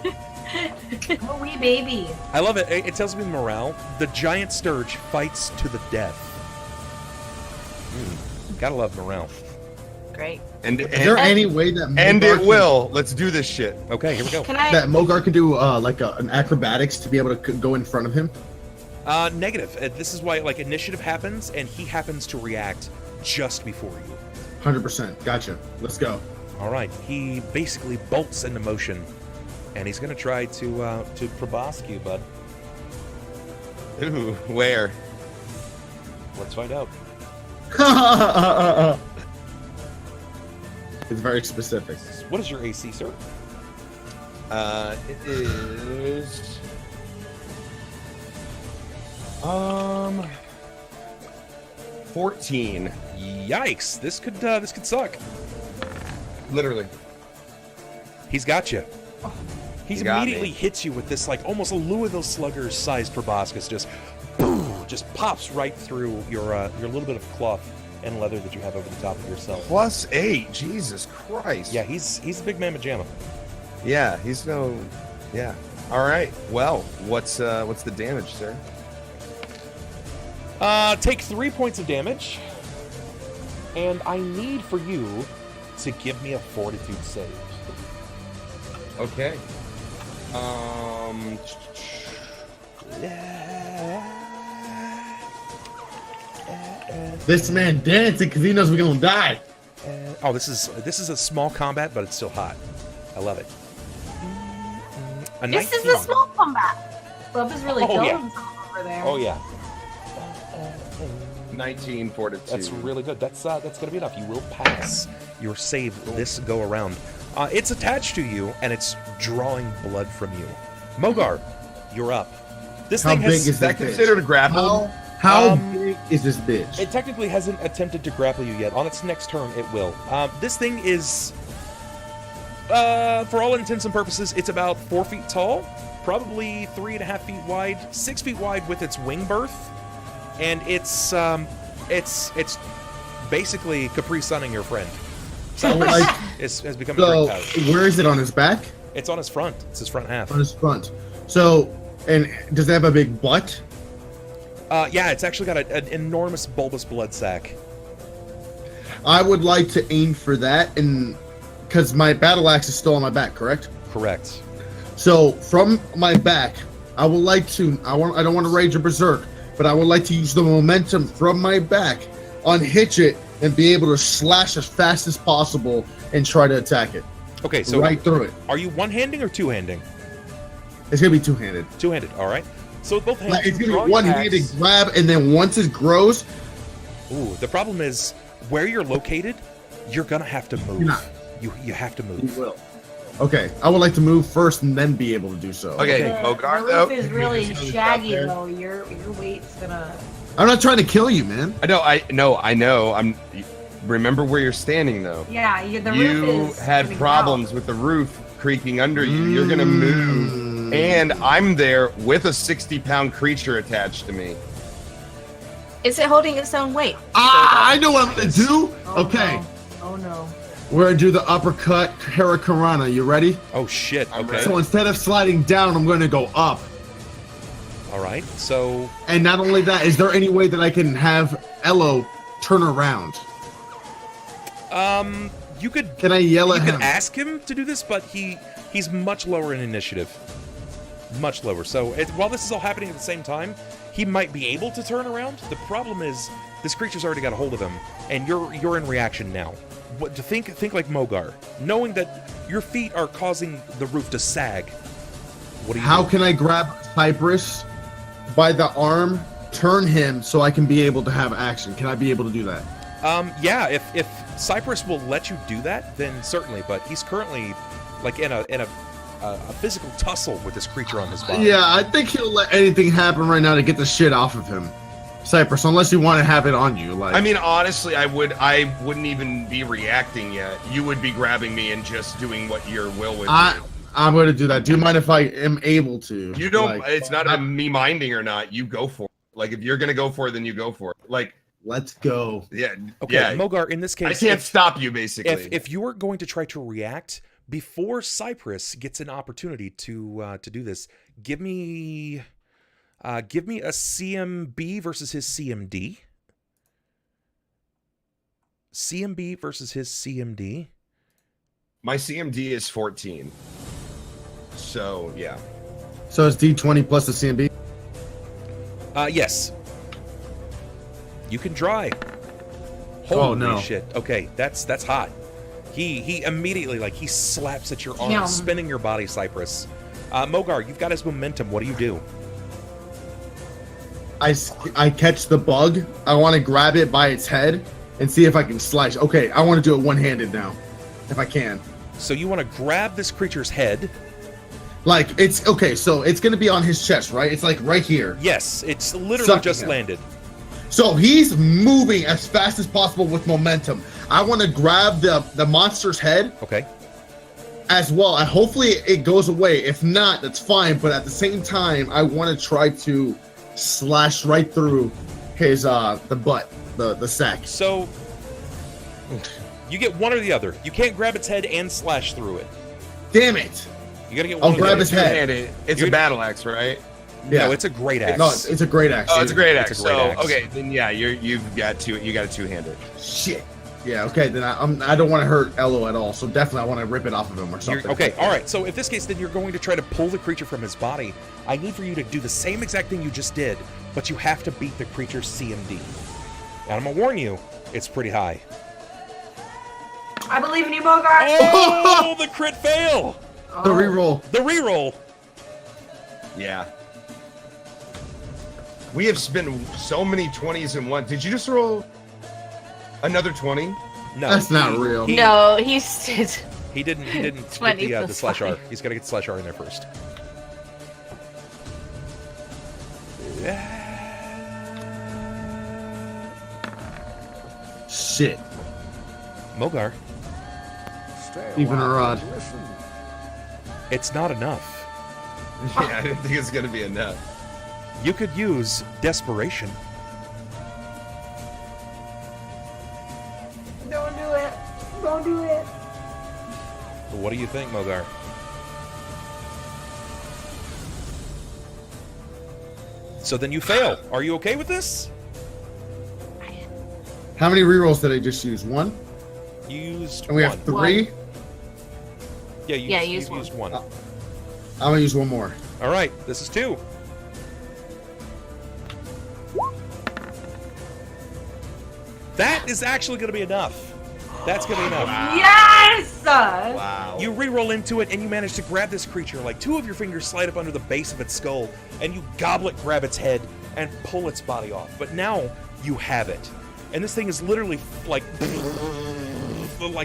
I'm a wee baby. I love it. It tells me morale. The giant Sturge fights to the death. Gotta love morale. Great. And Is there any way that and Mogar it can- will. Let's do this shit. Okay, here we go. Can I? that Mogar could do like an acrobatics to be able to go in front of him? Negative. This is why like initiative happens, and he happens to react just before you. 100%. Gotcha. Let's go. All right. He basically bolts into motion, and he's gonna try to probosc you, bud. Ooh, where? Let's find out. It's very specific. What is your AC, sir? It is 14. Yikes! This could suck. Literally. He's got you. He's He got immediately me. hits you with this like almost a Louisville Sluggers sized proboscis, just boom, just pops right through your little bit of cloth and leather that you have over the top of yourself. +8. Jesus Christ. Yeah, he's a big man pajama. Yeah, he's no. Yeah. All right. Well, what's the damage, sir? Take 3 points of damage, and I need for you to give me a fortitude save. Okay. This man dancing because he knows we're gonna die. Oh, this is a small combat, but it's still hot. I love it. A This is 19. a small combat. Bub is really Oh, killing yeah. himself over there. Oh yeah, 19 fortitude. that's really good. That's gonna be enough. You will pass your save this go around. It's attached to you, and it's drawing blood from you. Mogar, you're up. This How thing big has. is that this bitch? considered grappled? How Um, big is this bitch? It technically hasn't attempted to grapple you yet. On its next turn, it will. This thing is, for all intents and purposes, it's about 4 feet tall, probably 3.5 feet wide, 6 feet wide with its wing berth, and it's basically Capri Sunning your friend. So, like, Has become a so great pouch. where is it on his back? It's on his front. It's his front half. On his front. So, and does it have a big butt? Yeah, it's actually got an enormous bulbous blood sac. I would like to aim for that, and because my battle axe is still on my back, correct? Correct. So from my back, I would like to. I don't want to rage or berserk, but I would like to use the momentum from my back, unhitch it, and be able to slash as fast as possible and try to attack it. Okay, so right through it. Are you one-handing or two-handing? It's gonna be two-handed. Two-handed. All right. So with both hands. Like, it's you gonna draw be your one-handed axe. grab, and then once it grows, Ooh, the problem is where you're located. You're gonna have to move. You're not. You have to you move. will. Okay, I would like to move first and then be able to do so. Okay, The Mogar, roof though. is really Stop shaggy there. though. Your weight's gonna. I'm not trying to kill you, man. I know. I'm. Remember where you're standing, though. Yeah, the You roof is. had gonna problems with the roof creaking under you. You're gonna move, and I'm there with a 60-pound creature attached to me. Is it holding its own weight? I know what I'm gonna do. Oh, Okay, No. Oh no. we're gonna do the uppercut Hurricanrana. You ready? Oh shit. I'm Okay. ready. So instead of sliding down, I'm gonna go up. All right. So And not only that, is there any way that I can have Ello turn around? you could Can I yell at you him? could ask him to do this, but he's much lower in initiative. Much lower. So while this is all happening at the same time, he might be able to turn around. The problem is this creature's already got a hold of him, and you're in reaction now. What to think like Mogar, knowing that your feet are causing the roof to sag. What do you How do? can I grab Cypress by the arm, turn him so I can be able to have action? Can I be able to do that? Yeah, if Cypress will let you do that, then certainly. But he's currently like in a physical tussle with this creature on his body. Yeah, I think he'll let anything happen right now to get the shit off of him. Cypress, unless you want to have it on you. Like, I mean, honestly, I wouldn't even be reacting yet. You would be grabbing me and just doing what your will would do. I'm going to do that. Do you mind if I am able to? You don't. Like, It's not about me minding or not. You go for it. Like, if you're gonna go for it, then you go for it. Like, let's go. yeah, Okay, yeah. Mogar, in this I case, can't stop you, basically. if you are going to try to react before Cypress gets an opportunity to do this, give me a CMB versus his CMD. CMB versus his CMD. My CMD is 14. So yeah. So it's D20 plus the CMB? Yes. You can try. Oh, Holy no. shit. Okay, that's hot. He immediately, like, he slaps at your arm, Yum. spinning your body, Cypress. Mogar, you've got his momentum. What do you do? I catch the bug. I want to grab it by its head and see if I can slice. Okay, I want to do it one-handed now, if I can. So you want to grab this creature's head. Like, it's okay, so it's going to be on his chest, right? It's like right here. Yes, it's literally Sucking just him. landed. So he's moving as fast as possible with momentum. I want to grab the monster's head Okay. as well, and hopefully it goes away. If not, that's fine, but at the same time, I want to try to slash right through his the butt, the sack. So you get one or the other. You can't grab its head and slash through it. Damn it. You gotta get I'll one or the grab other. his head. Two-handed. It's You're- a battle axe, right? Yeah. No, it's a great axe. No, it's a great axe. Oh, it's a great axe. It's a great So axe. okay, then yeah, you got a two-handed. Shit. Yeah, okay, then I don't want to hurt Ello at all, so definitely I want to rip it off of him or You're- something. okay, all right. So if this case, then you're going to try to pull the creature from his body. I need for you to do the same exact thing you just did, but you have to beat the creature's CMD. And I'm gonna warn you, it's pretty high. I believe in you, Mogar. Oh, the crit fail! The reroll. The reroll. Yeah. We have spent so many 20s in one. Did you just roll another 20? No, That's not real. No, he's. He didn't. He didn't get 20 the plus slash R. 5. He's got to get the slash R in there first. Shit. Mogar, Even a rod. it's not enough. Yeah, I didn't think it's gonna be enough. You could use desperation. Don't do it. Don't do it. What do you think, Mogar? So then you fail. Are you okay with this? How many rerolls did I just use? One? You used And we one. have 3? Yeah, use you've used one. I'm gonna use one more. All right, this is 2. That is actually going to be enough. That's going to be enough. Yes! Wow. You re-roll into it, and you manage to grab this creature. Like 2 of your fingers slide up under the base of its skull, and you goblet grab its head and pull its body off. But now you have it, and this thing is literally like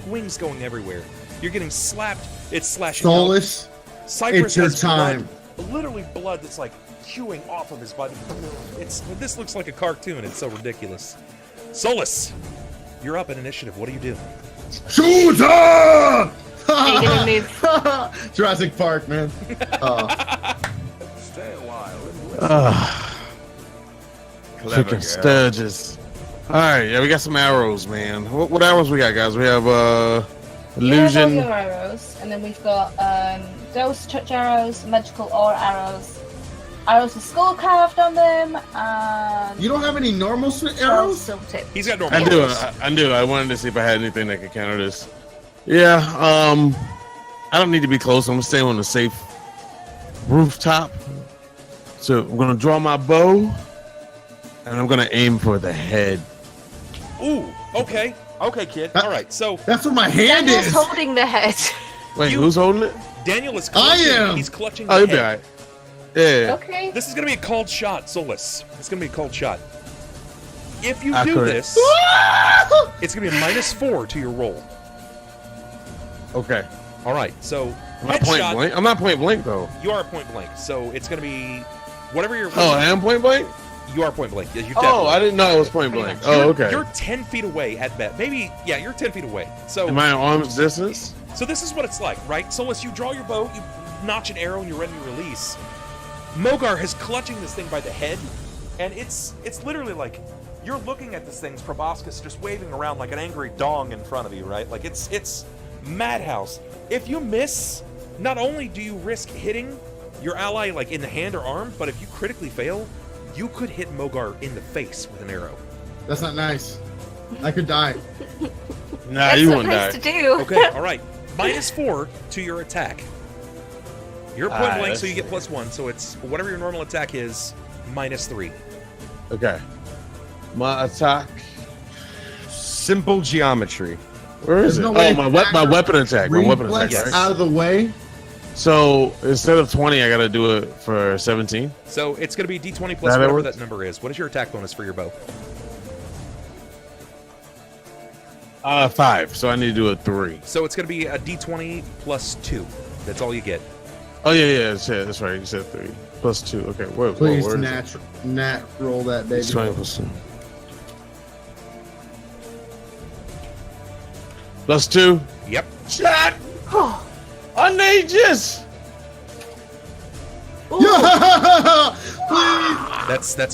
wings going everywhere. You're getting slapped. It's slashing. Solis, Cypress it's your has time. blood, literally blood that's like queuing off of his body. This looks like a cartoon. It's so ridiculous. Solis, you're up in initiative. What do you do? Shooter! Are you gonna move? Jurassic Park, man. Stay a while. Freaking Sturges. Alright, yeah, we got some arrows, man. What arrows we got, guys? We have illusion. Yeah, arrows, and then we've got ghost touch arrows, magical ore arrows, arrows with skull carved on them, and You don't have any normal arrows? silver tip. He's got normal. I do. arrows. I do. I wanted to see if I had anything that could counter this. Yeah. I don't need to be close. I'm gonna stay on the safe rooftop. So I'm gonna draw my bow, and I'm gonna aim for the head. Ooh, okay. Okay, kid. All right, so That's what my hand Daniel's is. holding the head. Wait, You- who's holding it? Daniel is I clutching. am. He's clutching the Oh, you'll be head. alright. Yeah. Okay. This is going to be a called shot, Solis. It's going to be a called shot. If you do Accurate. this, it's going to be a -4 to your roll. Okay. All right, so I'm not point headshot, blank. I'm not point blank though. you are point blank. So it's going to be whatever your. Oh, I am point blank. You are point blank. Yeah, you're Oh, definitely. I didn't know it was point blank. You're- Oh, okay. You're 10 feet away at best. Maybe, yeah, you're 10 feet away. So, Am I at arm's distance? so this is what it's like, right? Solis, you draw your bow, you notch an arrow, and you're ready to release. Mogar is clutching this thing by the head, and it's literally like you're looking at this thing's proboscis just waving around like an angry dong in front of you, right? Like it's madhouse. If you miss, not only do you risk hitting your ally like in the hand or arm, but if you critically fail, you could hit Mogar in the face with an arrow. That's not nice. I could die. Nah, That's you what won't nice die. to do. Okay, all right. -4 to your attack. You're point Alright, blank, so you let's get +1. So it's whatever your normal attack is, -3. Okay. My attack. Simple geometry. Where is There's it? no way Oh, my weapon attack. My weapon attack. Reflex Right? out of the way. So instead of 20, I gotta do it for 17. So it's going to be D20 plus That whatever works? that number is. What is your attack bonus for your bow? 5. So I need to do a 3. So it's going to be a D20 plus 2. That's all you get. Oh yeah, that's right. You said 3 plus 2. Okay, where Please is it? nat roll that baby. 20 plus 2. Plus 2. Yep. Shot. I need this. That's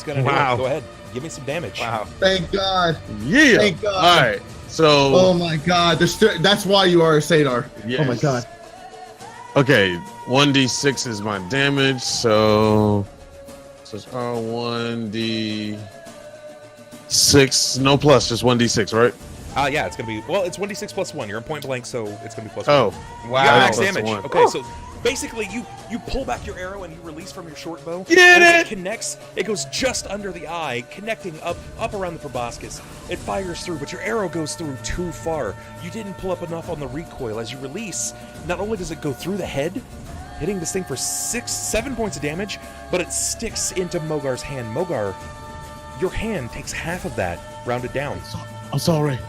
gonna Wow. do it. Go ahead. Give me some damage. Wow. Thank God. Yeah. Thank God. All right. So. Oh my God. That's why you are a Sadar. Oh my Yes. God. Okay, 1d6 is my damage, so it's R1d6, no plus, just 1d6, right? Yeah, it's gonna be it's 1d6 plus 1. You're in point blank, so it's gonna be plus 1. Oh, You Wow. got max Plus damage. 1. Okay, so basically you pull back your arrow and you release from your short bow. Get and as it! it connects, it goes just under the eye, connecting up around the proboscis. It fires through, but your arrow goes through too far. You didn't pull up enough on the recoil. As you release, not only does it go through the head, hitting this thing for 7 points of damage, but it sticks into Mogar's hand. Mogar, your hand takes half of that, rounded down. I'm sorry.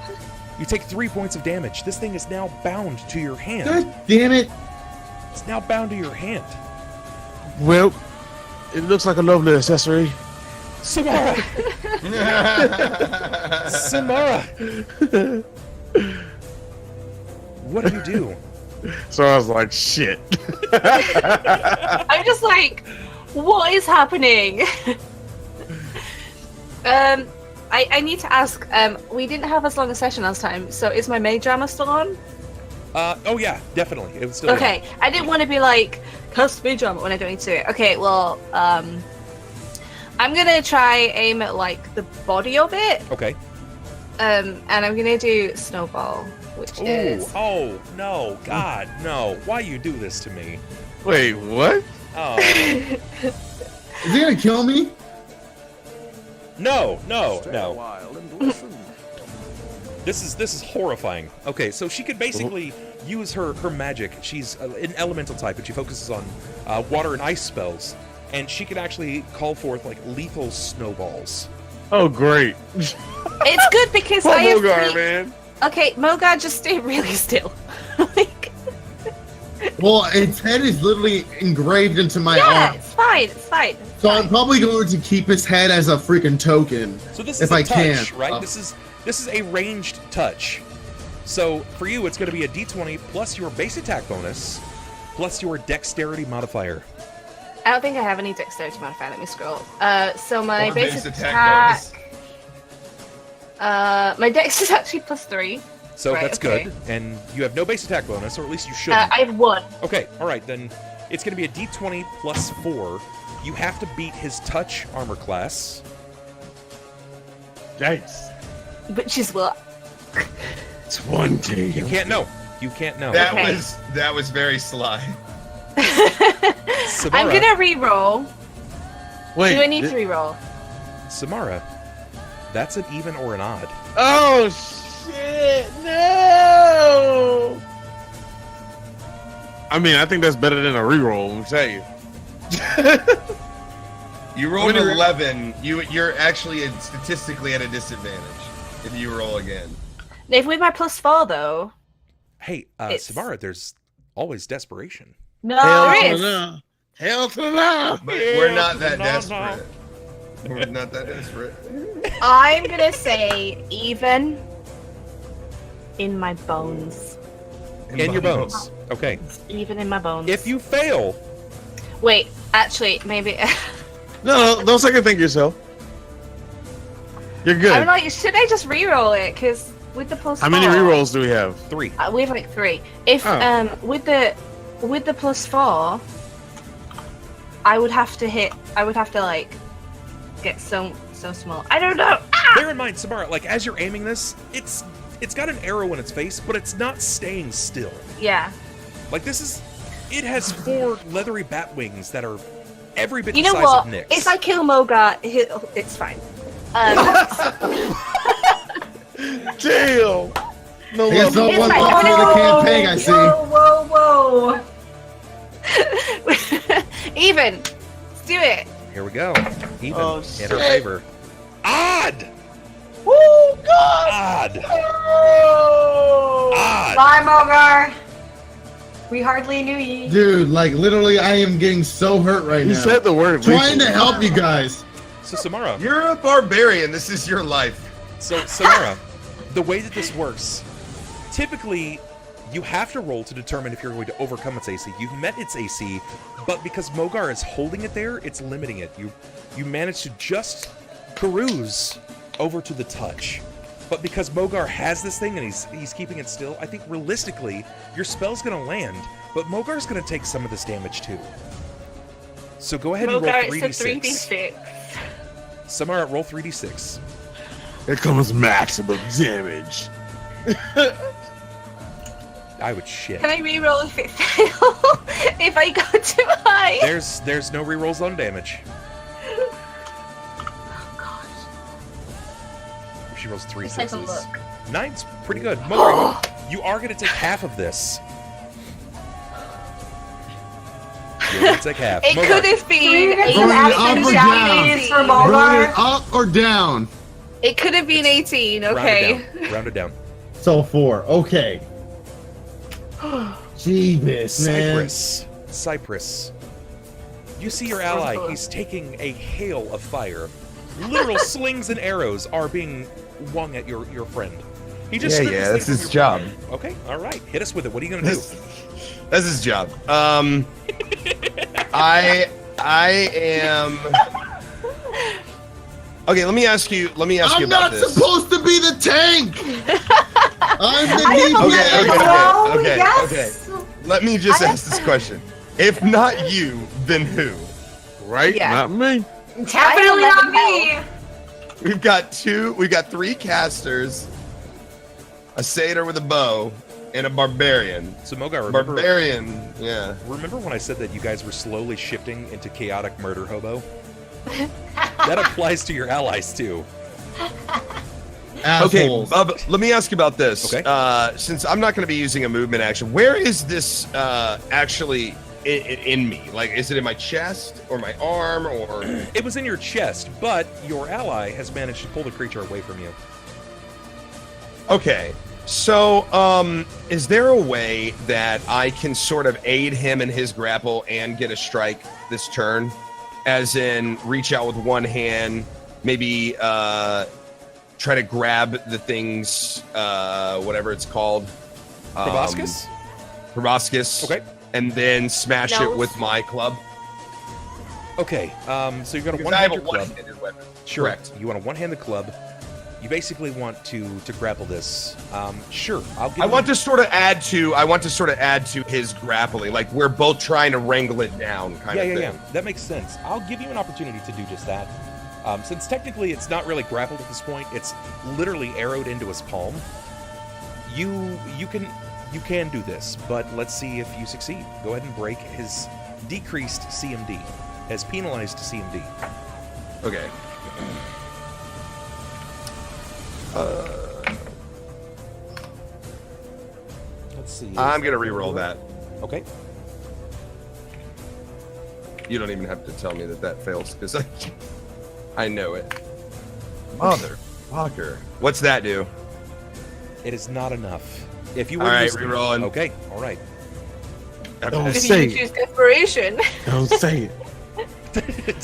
You take 3 points of damage. This thing is now bound to your hand. God damn it. It's now bound to your hand. Well, it looks like a lovely accessory. Symarra! Symarra! What do you do? So I was like, shit. I'm just like, what is happening? I need to ask, we didn't have as long a session last time, so is my mage armor still on? Oh yeah, definitely. It was still Okay, I didn't want to be like, cast mage armor when I don't need to do it. Okay, well, I'm gonna try aim at like the body of it. Okay. And I'm gonna do snowball, which Ooh, is oh no, God, no! Why you do this to me? Wait, what? Oh Is he gonna kill me? no, no, Stay a no! while and listen. This is horrifying. Okay, so she could basically use her magic. She's an elemental type, and she focuses on water and ice spells. And she could actually call forth like lethal snowballs. Oh, great. it's good because Poor I have Mogar, three- man. Okay, Mogar, just stay really still. Like, Well, its head is literally engraved into my yeah, arm. it's fine. It's fine. It's So fine. I'm probably going to keep his head as a freaking token. So this If is a I touch, can. right? This is a ranged touch. So for you, it's going to be a D20 plus your base attack bonus plus your dexterity modifier. I don't think I have any dexterity modifier. Let me scroll. So my Or base base attack. attack My dex is actually +3. So Right, that's okay. good. And you have no base attack bonus, or at least you should. I have 1. Okay, all right, then it's going to be a D20 plus 4. You have to beat his touch armor class. Yikes. Which is what? 20. You can't know. You can't know. Okay. That was very sly. Symarra, I'm gonna re-roll. Wait. Do I need to re-roll? Symarra, that's an even or an odd. Oh, shit. No. I mean, I think that's better than a reroll, let me tell you. You rolled When you- 11. You're actually statistically at a disadvantage if you roll again. If with my +4 though. Hey, It's- Symarra, there's always desperation. No. There Hell is. to no. Hell to no. But we're not that No. desperate. We're not that desperate. I'm gonna say even in my bones. In your bones. Okay. Even in my bones. If you fail, Wait, actually, maybe. No, don't second think yourself. You're good. I'm like, should I just re-roll it? Because with the +4. How many rerolls do we have? 3. We have like 3. If Oh. with the +4, I would have to like get so small. I don't know. Bear in mind, Symarra, like as you're aiming this, it's got an arrow in its face, but it's not staying still. Yeah. Like it has 4 leathery bat wings that are every bit You the know size what? of Nick's. If I kill Mogar, it's fine. Damn. No I guess love. no It's one fine. wants to the campaign, I see. Whoa, whoa. Even. Let's do it. Here we go. Even Oh, in shit. her favor. Odd! Oh, God. Odd! Oh. Odd! Bye, Mogar. We hardly knew ye. Dude, like literally, I am getting so hurt right You now. said the word Trying to lethal. help you guys. So Symarra, You're a barbarian. This is your life. So, Symarra, the way that this works, typically, you have to roll to determine if you're going to overcome its AC. You've met its AC, but because Mogar is holding it there, it's limiting it. You manage to just peruse over to the touch. But because Mogar has this thing and he's keeping it still, I think realistically, your spell's going to land, but Mogar's going to take some of this damage too. So go ahead and roll Mogar, 3d6. it's a 3d6. Symarra, roll 3d6. Here comes maximum damage. I would shit. Can I re-roll if it fails? If I go too high? There's no rerolls on damage. Oh gosh. If she rolls 3 Let's take a sixes. look. 9's pretty good. Mogar, you are going to take half of this. You're going to take half. It Mogar, could have been Three Going up or 18. down? for Running Mogar. up or down? It could have been 18, okay. Round it down. Round it down. So 4. Okay. Jeebus, man. Cypress. You see your ally. He's taking a hail of fire. Literal slings and arrows are being wung at your friend. He just stripped Yeah, thing that's from his your job. friend. Okay, all right. Hit us with it. What are you going to do? That's his job. I am. Okay, let me ask you I'm about not this. supposed to be the tank. I'm the Well, Okay. yes. Let me just ask this question. If not you, then who? Right? Yeah. Not me. Definitely not me. We've got 3 casters, a satyr with a bow, and a barbarian. So Mogar, remember? Barbarian, yeah. Remember when I said that you guys were slowly shifting into chaotic murder hobo? That applies to your allies too. Okay, Assholes. let me ask you about this. Okay. Since I'm not going to be using a movement action, where is this actually in me? Like, is it in my chest or my arm or? It was in your chest, but your ally has managed to pull the creature away from you. Okay. So, is there a way that I can sort of aid him in his grapple and get a strike this turn? As in, reach out with one hand, maybe try to grab the thing's whatever it's called. Proboscis? Proboscis. Okay. And then smash it with my club. Okay, so you've got a Because I have a one-handed club. one-handed weapon. Sure. Correct. You want a one-handed club. You basically want to grapple this. Sure, I'll give I want to sort of add to his grappling. Like, we're both trying to wrangle it down, kind of thing. Yeah. That makes sense. I'll give you an opportunity to do just that. Since technically it's not really grappled at this point, it's literally arrowed into his palm. You can do this, but let's see if you succeed. Go ahead and break his decreased CMD, has penalized CMD. Okay. Let's see. I'm gonna re-roll that. Okay. You don't even have to tell me that fails, because I know it. Motherfucker. What's that do? It is not enough. If you were All right, using- re-rolling. Okay, all right. Don't If say you it. choose desperation. Don't say it.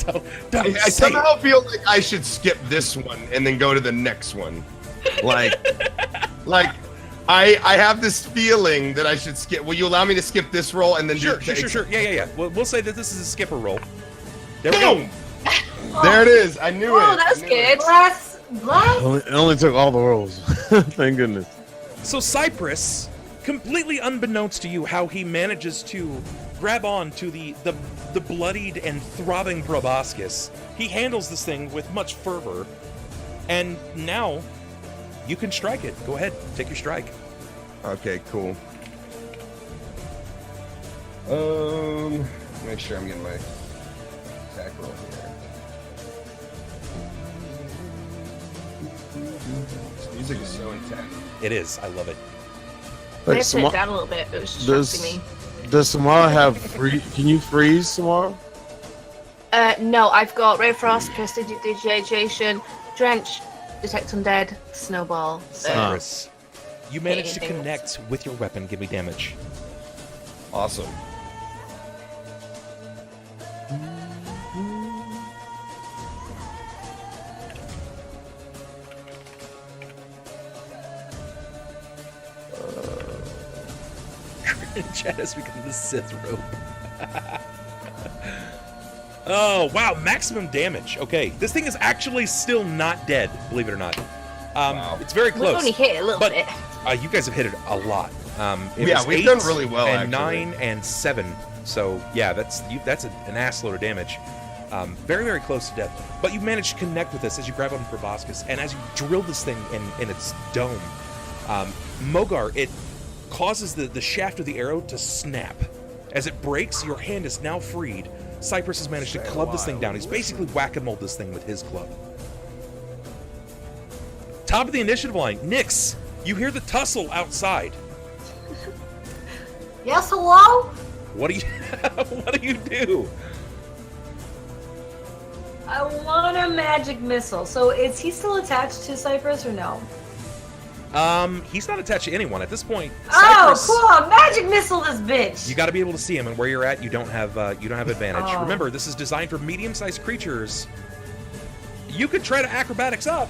don't I say somehow feel like I should skip this one and then go to the next one. Like, I have this feeling that I should skip. Will you allow me to skip this roll and then Sure. Yeah. We'll say that this is a skipper roll. There we go. There it is. I knew it. Oh, that's I knew it. good. Bless. It only took all the rolls. Thank goodness. So Cypress, completely unbeknownst to you, how he manages to grab on to the bloodied and throbbing proboscis. He handles this thing with much fervor, and now you can strike it. Go ahead, take your strike. Okay, cool. Make sure I'm getting my attack roll here. This music is so intense. It is. I love it. I Like, had to turn it down a little bit. It was distracting me. does Symarra have can you freeze Symarra? No, I've got Ray of Frost, Prestidigitation, Drench, Detect Undead, Snowball. So Cypress, you managed to Hitting connect with your weapon. Give me damage. Awesome. Chad has become the Sith rope. Oh, wow. Maximum damage. Okay. This thing is actually still not dead, believe it or not. Wow. It's very we've close. only hit it a little but bit. you guys have hit it a lot. It Yeah, was we've 8 done really well, and actually. 9 and 7. So, yeah, that's an assload of damage. Very, very close to death. But you managed to connect with this as you grab on proboscis. And as you drill this thing in its dome, Mogar, it causes the shaft of the arrow to snap. As it breaks, your hand is now freed. Cypress has managed to club this thing down. He's basically whack-a-mole this thing with his club. Top of the initiative line, Nyx, you hear the tussle outside. Yes, hello? What do you what do you do? I want a magic missile. So is he still attached to Cypress or no? He's not attached to anyone at this point. Oh, Cypress, cool! Magic missile this bitch! you got to be able to see him, and where you're at, you don't have advantage. Oh. Remember, this is designed for medium-sized creatures. You could try to acrobatics up.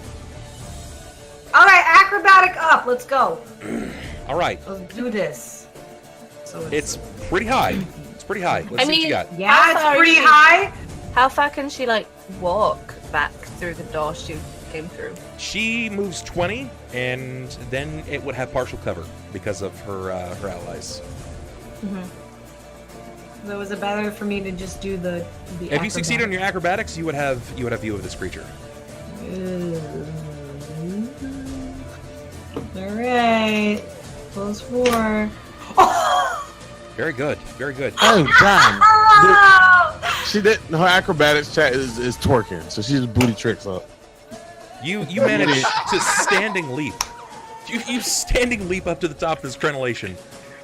Alright, acrobatic up, let's go. All right, Let's do this. So it's pretty high. It's pretty high. Let's see what you got. How yeah, far it's is pretty she- high. How far can she walk back through the door she came through? She moves 20, and then it would have partial cover because of her allies. So was it better for me to just do the If you succeed on your acrobatics, you would have view of this creature. Alright. +4. Very good. Very good. Oh God! Oh! She did. Her acrobatics chat is twerking, so she just booty tricks up. You managed to standing leap. You standing leap up to the top of this crenellation.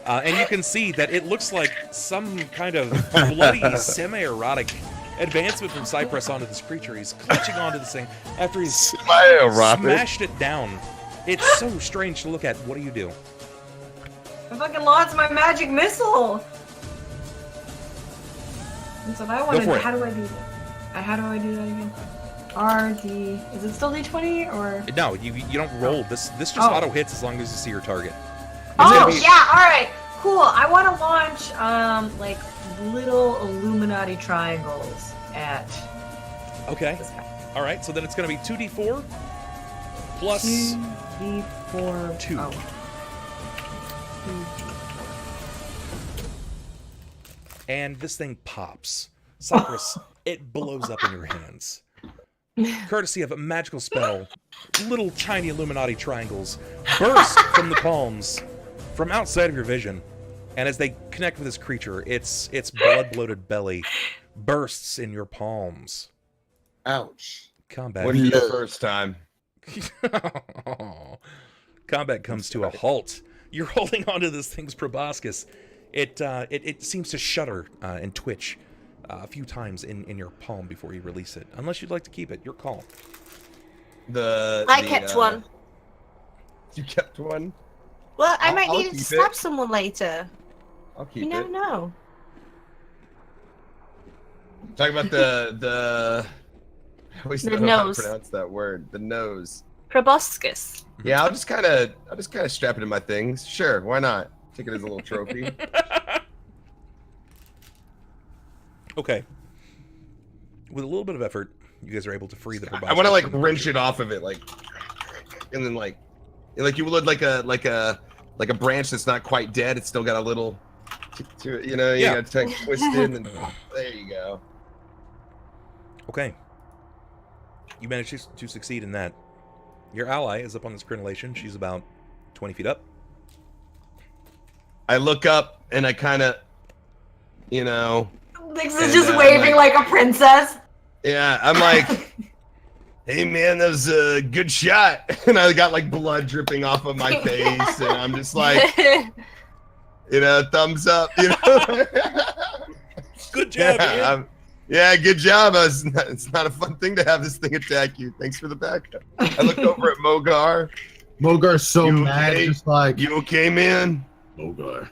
And you can see that it looks like some kind of bloody, semi-erotic advancement from Cypress onto this creature. He's clutching onto this thing after he's smashed it down. It's so strange to look at. What do you do? I fucking launched my magic missile! That's what I wanted. How do I do that? How do I do that again? RD. Is it still D20 or? No, you don't roll. This just auto hits as long as you see your target. Yeah, alright. Cool. I want to launch like little Illuminati triangles at Okay. Alright, so then it's gonna be 2d4 plus 2d4 2. Oh. And this thing pops. Cypress, it blows up in your hands. Courtesy of a magical spell, little tiny Illuminati triangles burst from the palms, from outside of your vision. And as they connect with this creature, its blood-bloated belly bursts in your palms. Ouch. Combat. What's the first time? Combat comes to a halt. You're holding onto this thing's proboscis. It seems to shudder and twitch a few times in your palm before you release it. Unless you'd like to keep it, your call. I kept one. You kept one? Well, I might I'll need to keep stab it. someone later. I'll keep You never it. know. Talk about the I always The don't know how to nose. pronounce that word. The nose. Proboscis. Yeah, I'll just kind of strap it in my things. Sure, why not? Take it as a little trophy. Okay. With a little bit of effort, you guys are able to free the proboscis. I want to like from the wrench creature. it off of it, like, and then like you would like a branch that's not quite dead. It's still got a little to it, you know. You got to twist it, and there you go. Okay. You managed to succeed in that. Your ally is up on this crenellation. She's about 20 feet up. I look up and I kind of, you know. Nix is just waving like a princess. Yeah, I'm like, hey man, that was a good shot. And I got like blood dripping off of my face, and I'm just like, you know, thumbs up, you know. Good job, man. Yeah, good job. It's not a fun thing to have this thing attack you. Thanks for the backup. I look over at Mogar. Mogar's so You mad, okay? just like You okay, man? Mogar.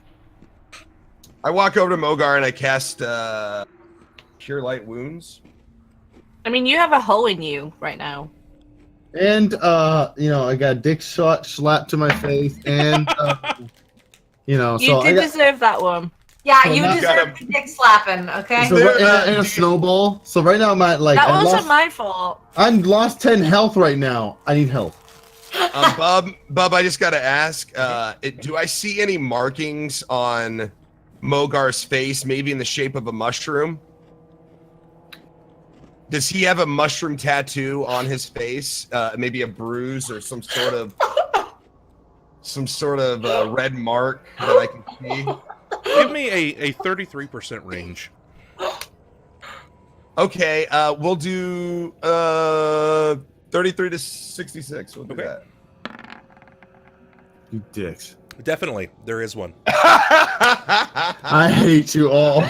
I walk over to Mogar and I cast Cure Light Wounds. I mean, you have a hole in you right now. And you know, I got a dick shot slapped to my face, and you know, You so did I got deserve that one. Yeah, So you now- deserve the dick slapping, okay? so and a snowball. So right now I'm at like That I wasn't lost, my fault. I'm lost 10 health right now. I need help. Bub, I just got to ask, do I see any markings on Mogar's face, maybe in the shape of a mushroom? Does he have a mushroom tattoo on his face? Maybe a bruise or some sort of red mark that I can see? Give me a 33% range. Okay, we'll do 33 to 66. We'll do Okay. that. You dicks. Definitely, there is one. I hate you all.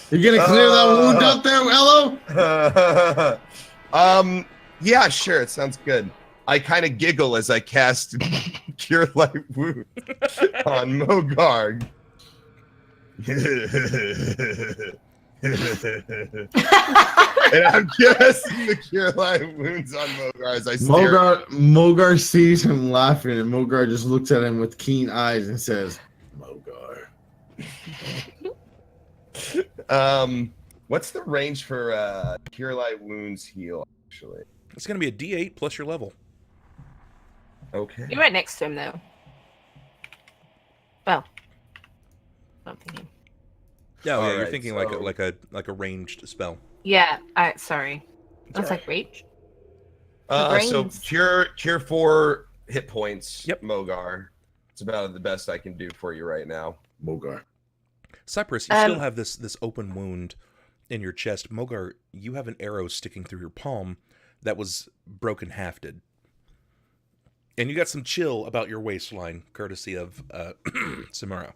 You gonna clear that wound out there, Ello? Yeah, sure. It sounds good. I kind of giggle as I cast Cure Light Wound on Mogar. And I'm casting the Cure Light Wounds on Mogar as I stare. Mogar sees him laughing, and Mogar just looks at him with keen eyes and says, "Mogar." What's the range for Cure Light Wounds heal? Actually, It's going to be a D8 plus your level. okay. You're right next to him, though. Well, I'm thinking. No, yeah, All you're right, thinking so- like a ranged spell. Yeah, sorry. That's like reach. So brains. cure 4 hit points. Yep. Mogar. It's about the best I can do for you right now. Mogar. Cypress, you still have this open wound in your chest. Mogar, you have an arrow sticking through your palm that was broken hafted. And you got some chill about your waistline, courtesy of Symarra.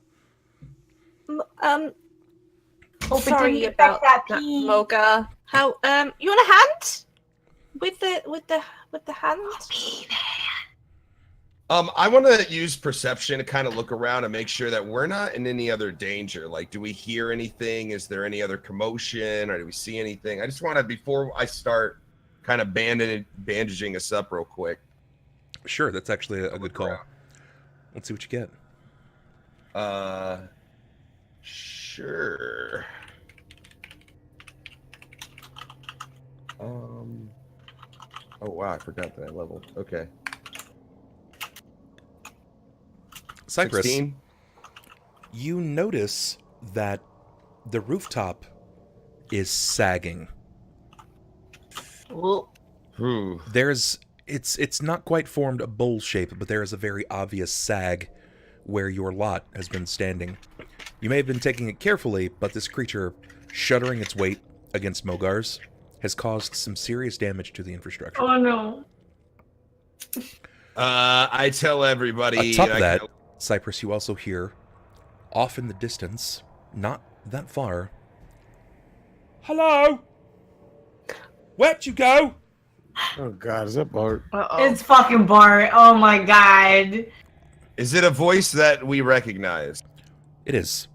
Sorry about that, Mogar. How you want a hand with the hand? I want to use perception to kind of look around and make sure that we're not in any other danger. Like, do we hear anything? Is there any other commotion, or do we see anything? I just want to, before I start kind of bandaging us up real quick. Sure, that's actually a good call. Let's see what you get. Sure. Oh wow, I forgot that I leveled. Okay. Cypress, 16. you notice that the rooftop is sagging. It's not quite formed a bowl shape, but there is a very obvious sag where your lot has been standing. You may have been taking it carefully, but this creature, shuddering its weight against Mogar's, has caused some serious damage to the infrastructure. Oh no. I tell everybody. Atop that, Cypress, you also hear, off in the distance, not that far, "Hello? Where'd you go?" Oh God, is that Bart? It's fucking Bart. Oh my god. Is it a voice that we recognize? It is.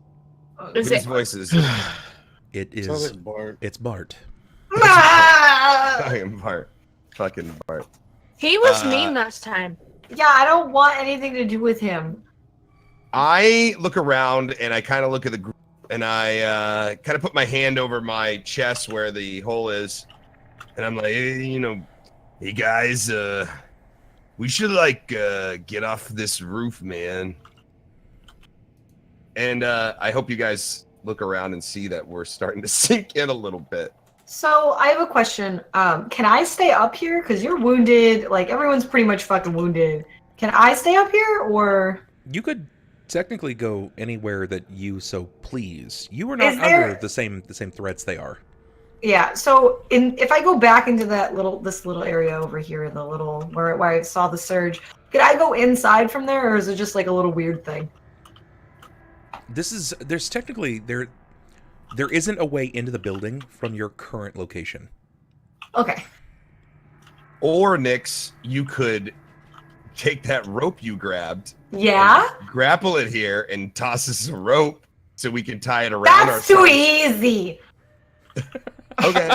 Is Whose it? voice is it? It is. Sounds like Bart. It's Bart. Fucking Bart. Fucking Bart. He was mean last time. Yeah, I don't want anything to do with him. I look around and I kind of look at the group and I kind of put my hand over my chest where the hole is. And I'm like, hey, hey guys, we should get off this roof, man. And I hope you guys look around and see that we're starting to sink in a little bit. So I have a question. Can I stay up here? Because you're wounded. Like, everyone's pretty much fucking wounded. Can I stay up here, or? You could technically go anywhere that you so please. You are not under the same threats they are. Yeah. So if I go back into this little area over here, the little where I saw the surge, could I go inside from there, or is it just like a little weird thing? There's technically there isn't a way into the building from your current location. Okay. Or Nix, you could take that rope you grabbed. Yeah. Grapple it here and toss us a rope so we can tie it around That's ourselves. too easy. Okay,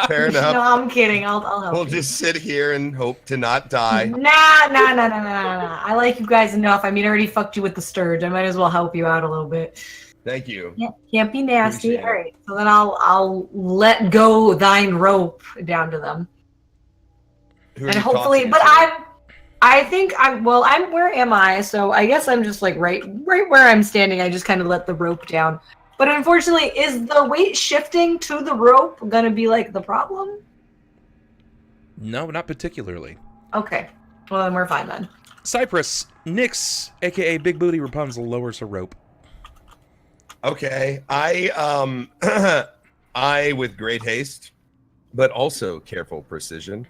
fair enough. No, I'm kidding. I'll help We'll you. just sit here and hope to not die. Nah. I like you guys enough. I mean, I already fucked you with the sturge. I might as well help you out a little bit. Thank you. Yeah, can't be nasty. Appreciate it. All right. So then I'll let go thine rope down to them. Who are And you hopefully, tossing but it to? where am I? So I guess I'm just like right where I'm standing. I just kind of let the rope down. But unfortunately, is the weight shifting to the rope gonna be like the problem? No, not particularly. Okay. Well, then we're fine then. Cypress, Nyx, aka Big Booty Rapunzel, lowers her rope. Okay, I with great haste, but also careful precision,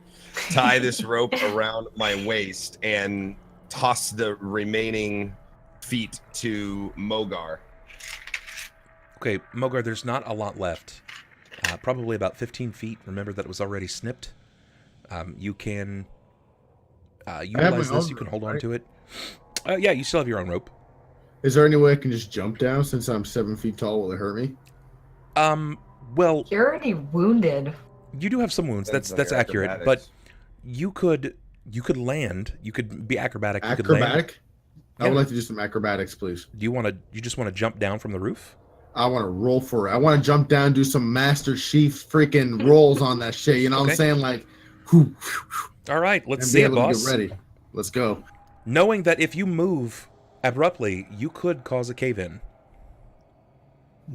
tie this rope around my waist and toss the remaining feet to Mogar. Okay, Mogar, there's not a lot left. Probably about 15 feet. Remember that it was already snipped. You can utilize this. You can hold on to it. Yeah, you still have your own rope. Is there any way I can just jump down since I'm 7 feet tall? Will it hurt me? Well, You're already wounded. you do have some wounds. That's Depends on your accurate. acrobatics. But you could land. You could be acrobatic. You could land. Acrobatic? I Yeah. would like to do some acrobatics, please. Do you just want to jump down from the roof? I want to roll for it. I want to jump down, do some Master Chief freaking rolls on that shit. You know what Okay. I'm saying? Like, whew, All right, let's and see be it, able to boss. get ready. Let's go. Knowing that if you move abruptly, you could cause a cave-in.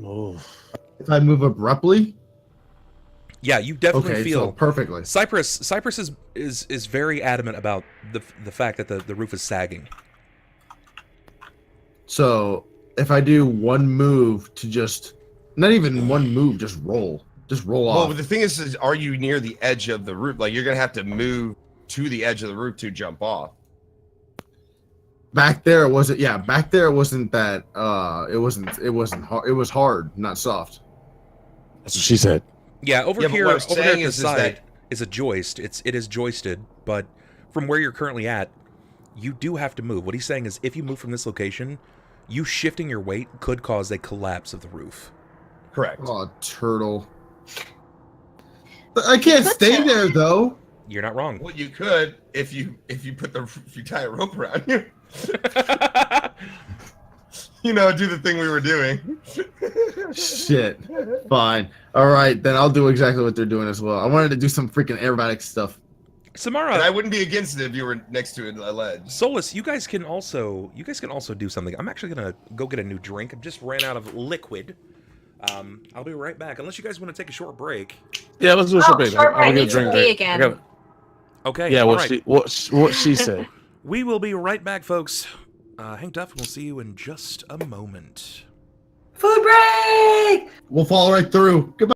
Oh. If I move abruptly? Yeah, you definitely Okay, feel so perfectly. Cypress is very adamant about the fact that the roof is sagging. So if I do one move to just, not even one move, just roll Well, off. the thing is, are you near the edge of the roof? Like, you're gonna have to move to the edge of the roof to jump off. Back there it wasn't. Yeah, back there it wasn't that. It wasn't hard. It was hard, not soft. That's what she said. Yeah, over Yeah, but here, what I'm over there saying at the is side that- is a joist. It is joisted, but from where you're currently at, you do have to move. What he's saying is, if you move from this location, you shifting your weight could cause a collapse of the roof. Correct. Oh, turtle. But I can't stay there though. You're not wrong. Well, you could if you tie a rope around you. You know, do the thing we were doing. Shit. Fine. All right, then I'll do exactly what they're doing as well. I wanted to do some freaking aerobatic stuff. Symarra, And I wouldn't be against it if you were next to a ledge. Solis, you guys can also do something. I'm actually gonna go get a new drink. I just ran out of liquid. I'll be right back. Unless you guys want to take a short break. Yeah, let's do a short break. short break. I'm gonna Need drink to pee break. again. I gotta- Okay. Yeah, all what right. what she said. We will be right back, folks. Hang tough. We'll see you in just a moment. Food break! We'll follow right through. Goodbye.